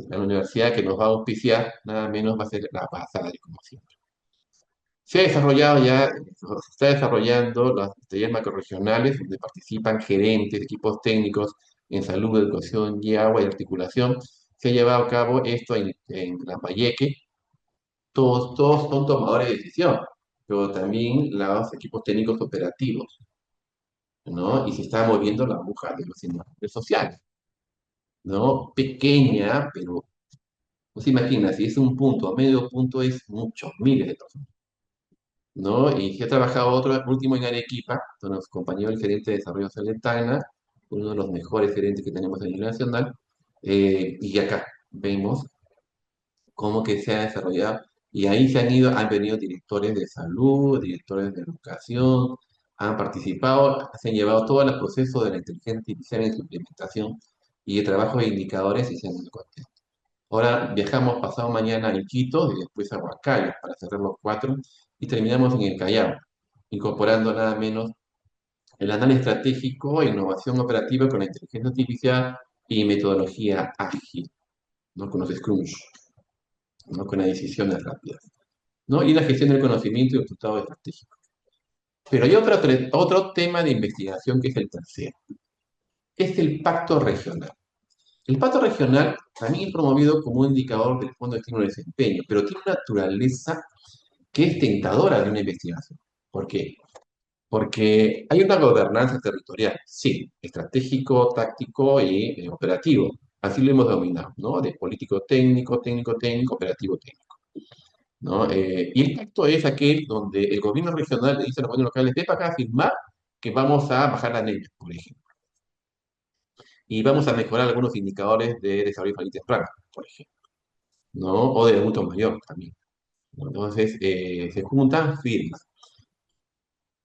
la universidad que nos va a auspiciar, nada menos va a ser la pasada, como siempre. Se ha desarrollado ya, se está desarrollando los talleres macrorregionales donde participan gerentes, equipos técnicos en salud, educación y agua y articulación. Se ha llevado a cabo esto en Lambayeque. Todos son tomadores de decisión, pero también los equipos técnicos operativos, ¿no? Y se está moviendo la aguja de los indicadores sociales, ¿no? Pequeña, pero, pues imagina, si es un punto, medio punto es muchos, miles de personas. ¿No? Y he trabajado otro último en Arequipa, con los compañeros del gerente de desarrollo social de Tacna, uno de los mejores gerentes que tenemos a nivel nacional, y acá vemos cómo que se ha desarrollado, y ahí han venido directores de salud, directores de educación, han participado, se han llevado todo el proceso de la inteligencia artificial en su implementación y de trabajo de indicadores y se han ido contentos. Ahora viajamos pasado mañana a Iquitos y después a Huancayo para cerrar los cuatro y terminamos en el Callao, incorporando nada menos el análisis estratégico e innovación operativa con la inteligencia artificial y metodología ágil, ¿no? Con los Scrums, ¿no? Con las decisiones rápidas, ¿no? Y la gestión del conocimiento y resultados estratégicos. Pero hay otro tema de investigación que es el tercero, es el pacto regional. El pacto regional también es promovido como un indicador del Fondo de Estímulo de Desempeño, pero tiene una naturaleza que es tentadora de una investigación. ¿Por qué? Porque hay una gobernanza territorial, sí, estratégico, táctico y operativo. Así lo hemos dominado, ¿no? De político técnico, técnico técnico, operativo técnico, ¿no? Y el pacto es aquel donde el gobierno regional le dice a los gobiernos locales, ve para acá a firmar que vamos a bajar la anemia, por ejemplo. Y vamos a mejorar algunos indicadores de desarrollo infantil temprano, por ejemplo, ¿no? O de adulto mayor también. Entonces, se juntan firmas.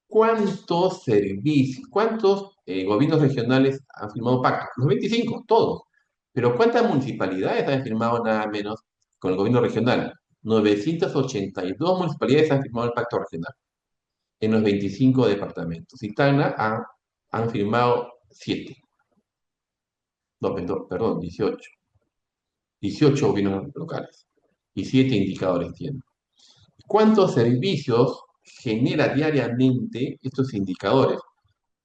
¿Cuántos servicios, cuántos gobiernos regionales han firmado pactos? Los 25, todos. Pero ¿cuántas municipalidades han firmado nada menos con el gobierno regional? 982 municipalidades han firmado el pacto regional. en los 25 departamentos. Y Tacna han firmado 7, no, perdón, 18. 18 gobiernos locales y 7 indicadores tienen. ¿Cuántos servicios genera diariamente estos indicadores?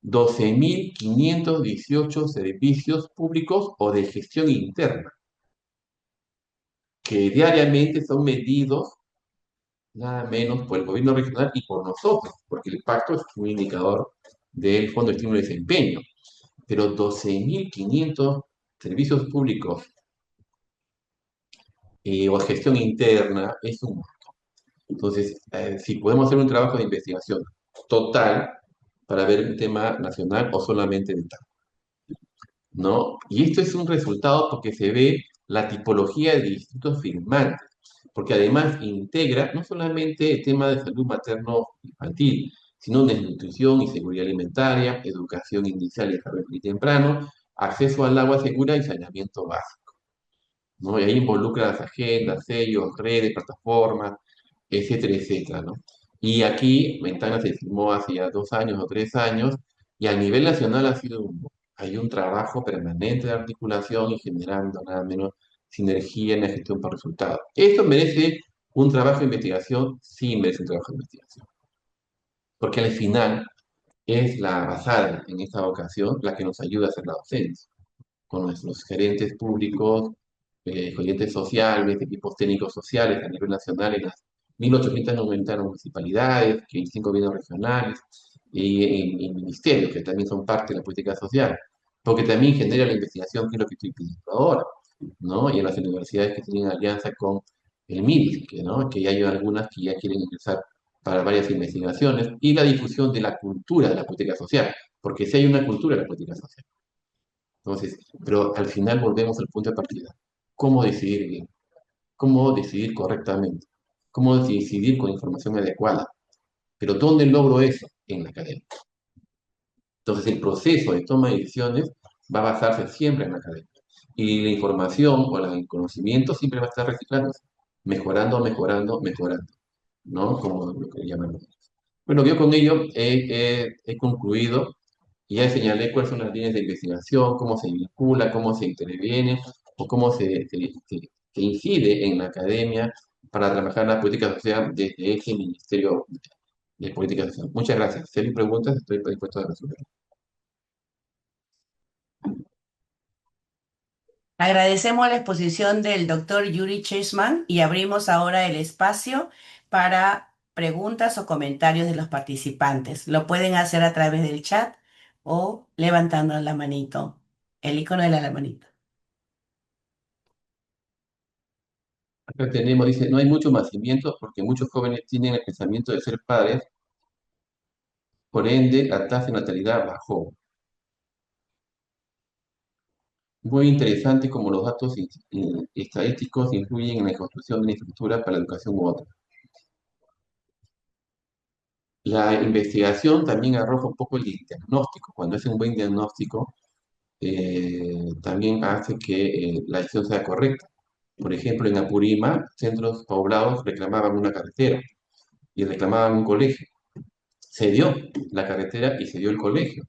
12.518 servicios públicos o de gestión interna, que diariamente son medidos nada menos por el gobierno regional y por nosotros, porque el pacto es un indicador del Fondo de Estímulo y Desempeño. Pero 12.500 servicios públicos o gestión interna es un... Entonces, si podemos hacer un trabajo de investigación total para ver un tema nacional o solamente de tal, ¿no? Y esto es un resultado porque se ve la tipología de distritos firmantes, porque además integra no solamente el tema de salud materno-infantil, sino desnutrición y seguridad alimentaria, educación inicial y desarrollo muy temprano, acceso al agua segura y saneamiento básico, ¿no? Y ahí involucra las agendas, sellos, redes, plataformas, etcétera, etcétera, ¿no? Y aquí Ventana se firmó hace ya 2 años o 3 años, y a nivel nacional hay un trabajo permanente de articulación y generando nada menos sinergia en la gestión por resultados. ¿Esto merece un trabajo de investigación? Sí, merece un trabajo de investigación, porque al final es la basada en esta ocasión la que nos ayuda a hacer la docencia con nuestros gerentes públicos, gerentes sociales, equipos técnicos sociales a nivel nacional en las 1.890 municipalidades, que hay 5 gobiernos regionales y en ministerios que también son parte de la política social, porque también genera la investigación, que es lo que estoy pidiendo ahora, ¿no? Y en las universidades que tienen alianza con el MIDIS, ¿no? Que ya hay algunas que ya quieren ingresar para varias investigaciones, y la difusión de la cultura de la política social, porque si hay una cultura de la política social. Entonces, pero al final volvemos al punto de partida. ¿Cómo decidir bien? ¿Cómo decidir correctamente? ¿Cómo decidir con información adecuada? Pero ¿dónde logro eso? En la academia. Entonces, el proceso de toma de decisiones va a basarse siempre en la academia. Y la información o el conocimiento siempre va a estar reciclándose, mejorando, mejorando, mejorando, ¿no? Como lo que llamamos. Bueno, yo con ello he concluido y ya señalé cuáles son las líneas de investigación, cómo se vincula, cómo se interviene o cómo se incide en la academia para trabajar la política social desde ese Ministerio de Política Social. Muchas gracias. Si hay preguntas, estoy dispuesto a resolver. Agradecemos la exposición del doctor Yuri Chessman y abrimos ahora el espacio para preguntas o comentarios de los participantes. Lo pueden hacer a través del chat o levantando la manito, el icono de la manito. Acá tenemos, dice, no hay mucho nacimiento porque muchos jóvenes tienen el pensamiento de ser padres, por ende la tasa de natalidad bajó. Muy interesante cómo los datos estadísticos influyen en la construcción de una infraestructura para la educación u otra. La investigación también arroja un poco el diagnóstico. Cuando es un buen diagnóstico, también hace que la decisión sea correcta. Por ejemplo, en Apurímac, centros poblados reclamaban una carretera y reclamaban un colegio. Se dio la carretera y se dio el colegio.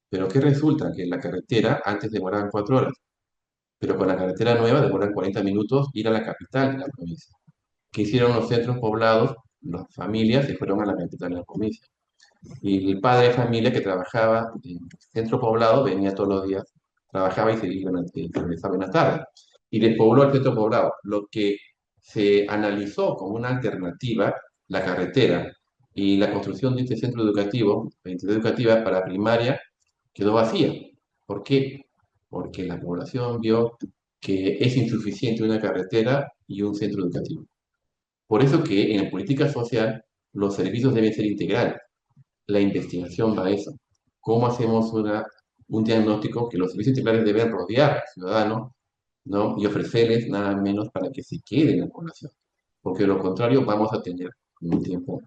Pero ¿qué resulta? Que la carretera antes demoraban 4 horas, pero con la carretera nueva demoran 40 minutos ir a la capital de la provincia. ¿Qué hicieron los centros poblados? Las familias se fueron a la capital de la provincia. Y el padre de familia que trabajaba en el centro poblado venía todos los días, trabajaba y se regresaba en la tarde. Y despobló el centro poblado. Lo que se analizó como una alternativa, la carretera y la construcción de este centro educativo, la entidad educativa para primaria, quedó vacía. ¿Por qué? Porque la población vio que es insuficiente una carretera y un centro educativo. Por eso que en la política social los servicios deben ser integrales. La investigación va a eso. ¿Cómo hacemos un diagnóstico que los servicios integrales deben rodear al ciudadano, ¿no? Y ofrecerles nada menos para que se quede en la población? Porque de lo contrario vamos a tener en un tiempo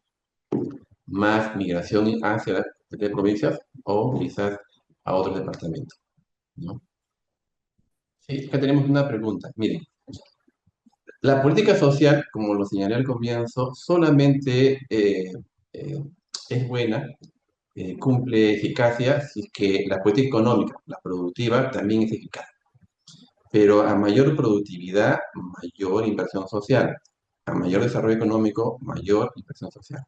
más migración hacia las provincias o quizás a otros departamentos, ¿no? Sí, acá tenemos una pregunta. Miren, la política social, como lo señalé al comienzo, solamente es buena, cumple eficacia si es que la política económica, la productiva, también es eficaz. Pero a mayor productividad, mayor inversión social. A mayor desarrollo económico, mayor inversión social.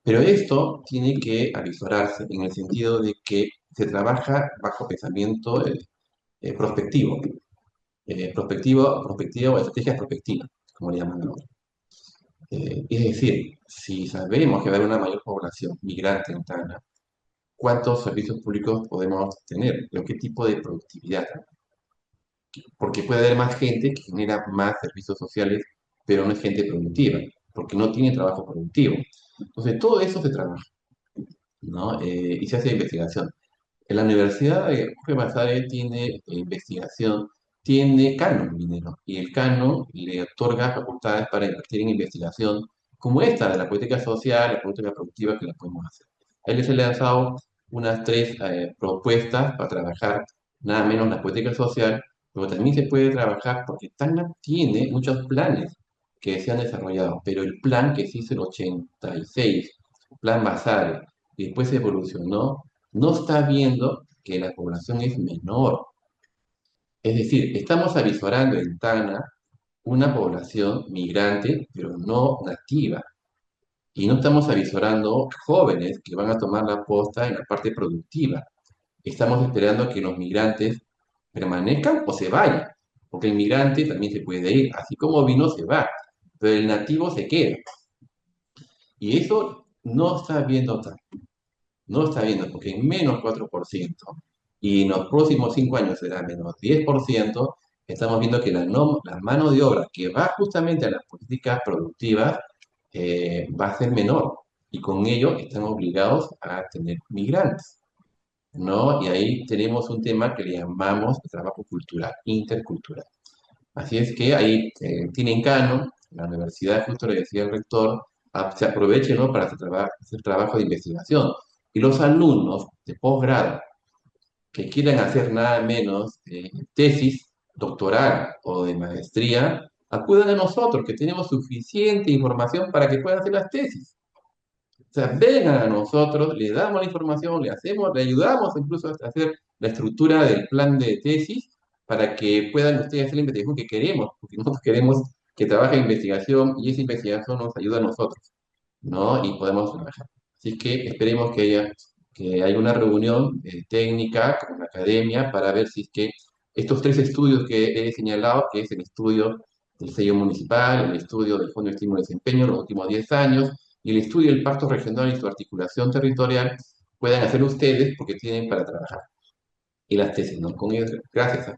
Pero esto tiene que avisorarse en el sentido de que se trabaja bajo pensamiento prospectivo. Prospectiva o estrategias prospectivas, como le llaman ahora. Es decir, si sabemos que va a haber una mayor población migrante en Tana, ¿cuántos servicios públicos podemos tener? ¿En qué tipo de productividad? Porque puede haber más gente que genera más servicios sociales, pero no es gente productiva, porque no tiene trabajo productivo. Entonces, todo eso se trabaja, ¿no? Y se hace investigación. En la Universidad de Jorge Basare tiene investigación, tiene canon minero, y el canon le otorga facultades para invertir en investigación como esta de la política social, la política productiva que la podemos hacer. A él se le han lanzado unas tres propuestas para trabajar nada menos la política social, pero también se puede trabajar porque TANA tiene muchos planes que se han desarrollado, pero el plan que se hizo en 86, plan Basare, y después se evolucionó, no está viendo que la población es menor. Es decir, estamos avisorando en Tana una población migrante, pero no nativa. Y no estamos avisorando jóvenes que van a tomar la posta en la parte productiva. Estamos esperando que los migrantes permanezcan o se vayan, porque el migrante también se puede ir, así como vino se va, pero el nativo se queda. Y eso no está viendo no lo está viendo porque en menos 4% y en los próximos 5 años será menos 10%, estamos viendo que la mano de obra que va justamente a las políticas productivas va a ser menor y con ello están obligados a tener migrantes, ¿no? Y ahí tenemos un tema que le llamamos trabajo cultural, intercultural. Así es que ahí tienen canon, la universidad, justo le decía el rector, se aproveche, ¿no? Para hacer trabajo de investigación. Y los alumnos de posgrado que quieran hacer nada menos tesis doctoral o de maestría, acudan a nosotros, que tenemos suficiente información para que puedan hacer las tesis. O sea, vengan a nosotros, le damos la información, le ayudamos incluso a hacer la estructura del plan de tesis para que puedan ustedes hacer la investigación que queremos, porque nosotros queremos que trabaje en investigación y esa investigación nos ayuda a nosotros, ¿no? Y podemos trabajar. Así que esperemos que haya una reunión técnica con la academia para ver si es que estos tres estudios que he señalado, que es el estudio del sello municipal, el estudio del Fondo de Estímulo y Desempeño los últimos 10 años, y el estudio del pacto regional y su articulación territorial, puedan hacer ustedes porque tienen para trabajar. Y las tesis, ¿no? Con ellos, gracias.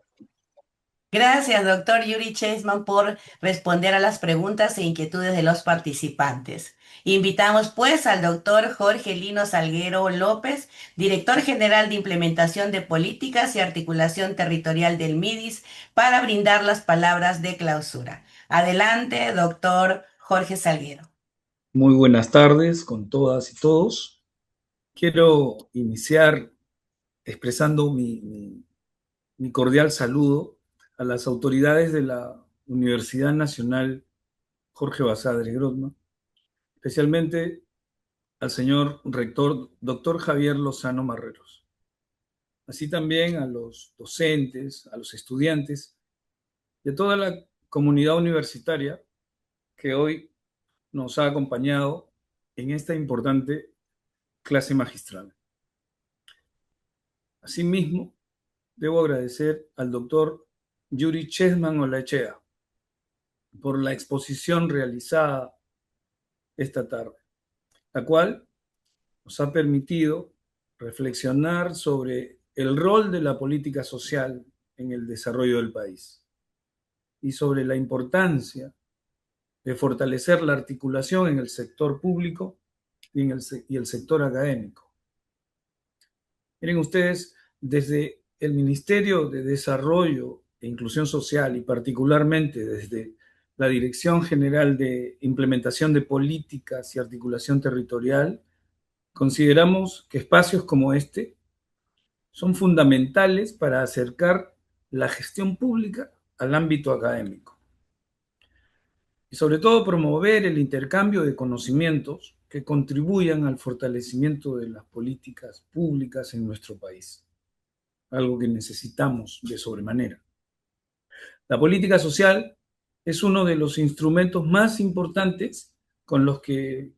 Gracias, doctor Yuri Chessman, por responder a las preguntas e inquietudes de los participantes. Invitamos pues al doctor Jorge Lino Salguero López, director general de Implementación de Políticas y Articulación Territorial del MIDIS, para brindar las palabras de clausura. Adelante, doctor Jorge Salguero. Muy buenas tardes con todas y todos. Quiero iniciar expresando mi cordial saludo a las autoridades de la Universidad Nacional Jorge Basadre Grossman, especialmente al señor rector, doctor Javier Lozano Marreros, así también a los docentes, a los estudiantes de toda la comunidad universitaria que hoy nos ha acompañado en esta importante clase magistral. Asimismo, debo agradecer al doctor Yuri Chessman Olaechea por la exposición realizada esta tarde, la cual nos ha permitido reflexionar sobre el rol de la política social en el desarrollo del país y sobre la importancia de fortalecer la articulación en el sector público y el sector académico. Miren ustedes, desde el Ministerio de Desarrollo e Inclusión Social y particularmente desde la Dirección General de Implementación de Políticas y Articulación Territorial, consideramos que espacios como este son fundamentales para acercar la gestión pública al ámbito académico y sobre todo promover el intercambio de conocimientos que contribuyan al fortalecimiento de las políticas públicas en nuestro país, algo que necesitamos de sobremanera. La política social es uno de los instrumentos más importantes con los que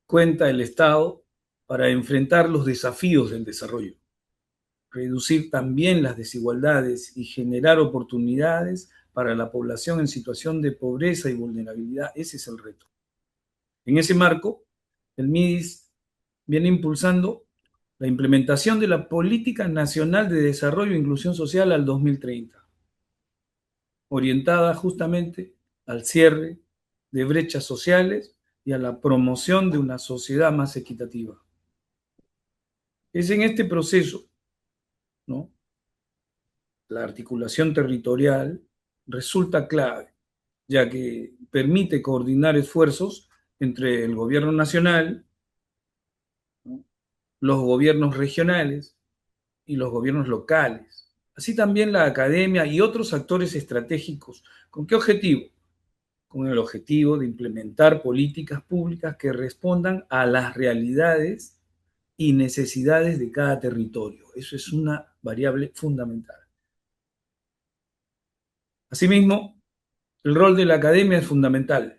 cuenta el Estado para enfrentar los desafíos del desarrollo, reducir también las desigualdades y generar oportunidades para la población en situación de pobreza y vulnerabilidad. Ese es el reto. En ese marco, el MIDIS viene impulsando la implementación de la Política Nacional de Desarrollo e Inclusión Social al 2030, orientada justamente al cierre de brechas sociales y a la promoción de una sociedad más equitativa. Es en este proceso, ¿no?, la articulación territorial resulta clave, ya que permite coordinar esfuerzos entre el gobierno nacional, ¿no?, los gobiernos regionales y los gobiernos locales, así también la academia y otros actores estratégicos. ¿Con qué objetivo? Con el objetivo de implementar políticas públicas que respondan a las realidades y necesidades de cada territorio. Eso es una variable fundamental. Asimismo, el rol de la academia es fundamental.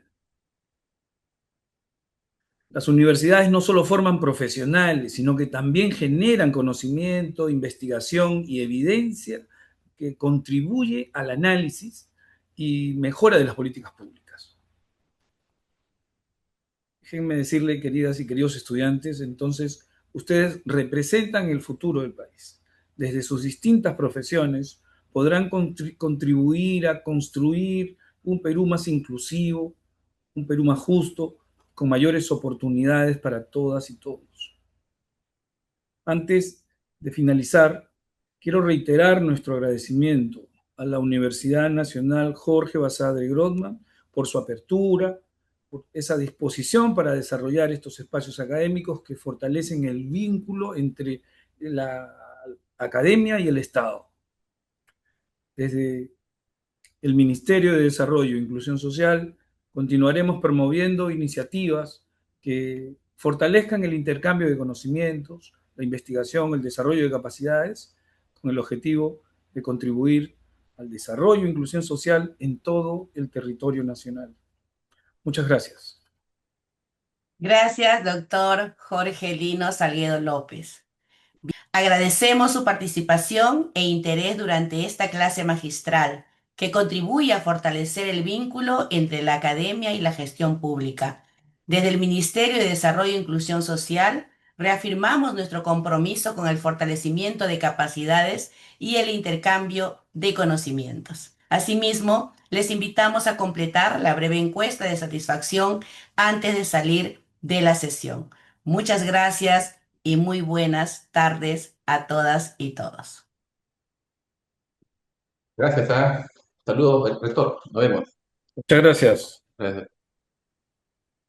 Las universidades no solo forman profesionales, sino que también generan conocimiento, investigación y evidencia que contribuye al análisis y mejora de las políticas públicas. Déjenme decirle, queridas y queridos estudiantes, entonces, ustedes representan el futuro del país. Desde sus distintas profesiones podrán contribuir a construir un Perú más inclusivo, un Perú más justo, con mayores oportunidades para todas y todos. Antes de finalizar, quiero reiterar nuestro agradecimiento a la Universidad Nacional Jorge Basadre Grossman por su apertura, por esa disposición para desarrollar estos espacios académicos que fortalecen el vínculo entre la academia y el Estado. Desde el Ministerio de Desarrollo e Inclusión Social continuaremos promoviendo iniciativas que fortalezcan el intercambio de conocimientos, la investigación, el desarrollo de capacidades, con el objetivo de contribuir al desarrollo e inclusión social en todo el territorio nacional. Muchas gracias. Gracias, doctor Jorge Lino Salguedo López. Agradecemos su participación e interés durante esta clase magistral, que contribuye a fortalecer el vínculo entre la academia y la gestión pública. Desde el Ministerio de Desarrollo e Inclusión Social, reafirmamos nuestro compromiso con el fortalecimiento de capacidades y el intercambio de conocimientos. Asimismo, les invitamos a completar la breve encuesta de satisfacción antes de salir de la sesión. Muchas gracias y muy buenas tardes a todas y todos. Gracias, saludos, rector. Nos vemos. Muchas gracias. Gracias.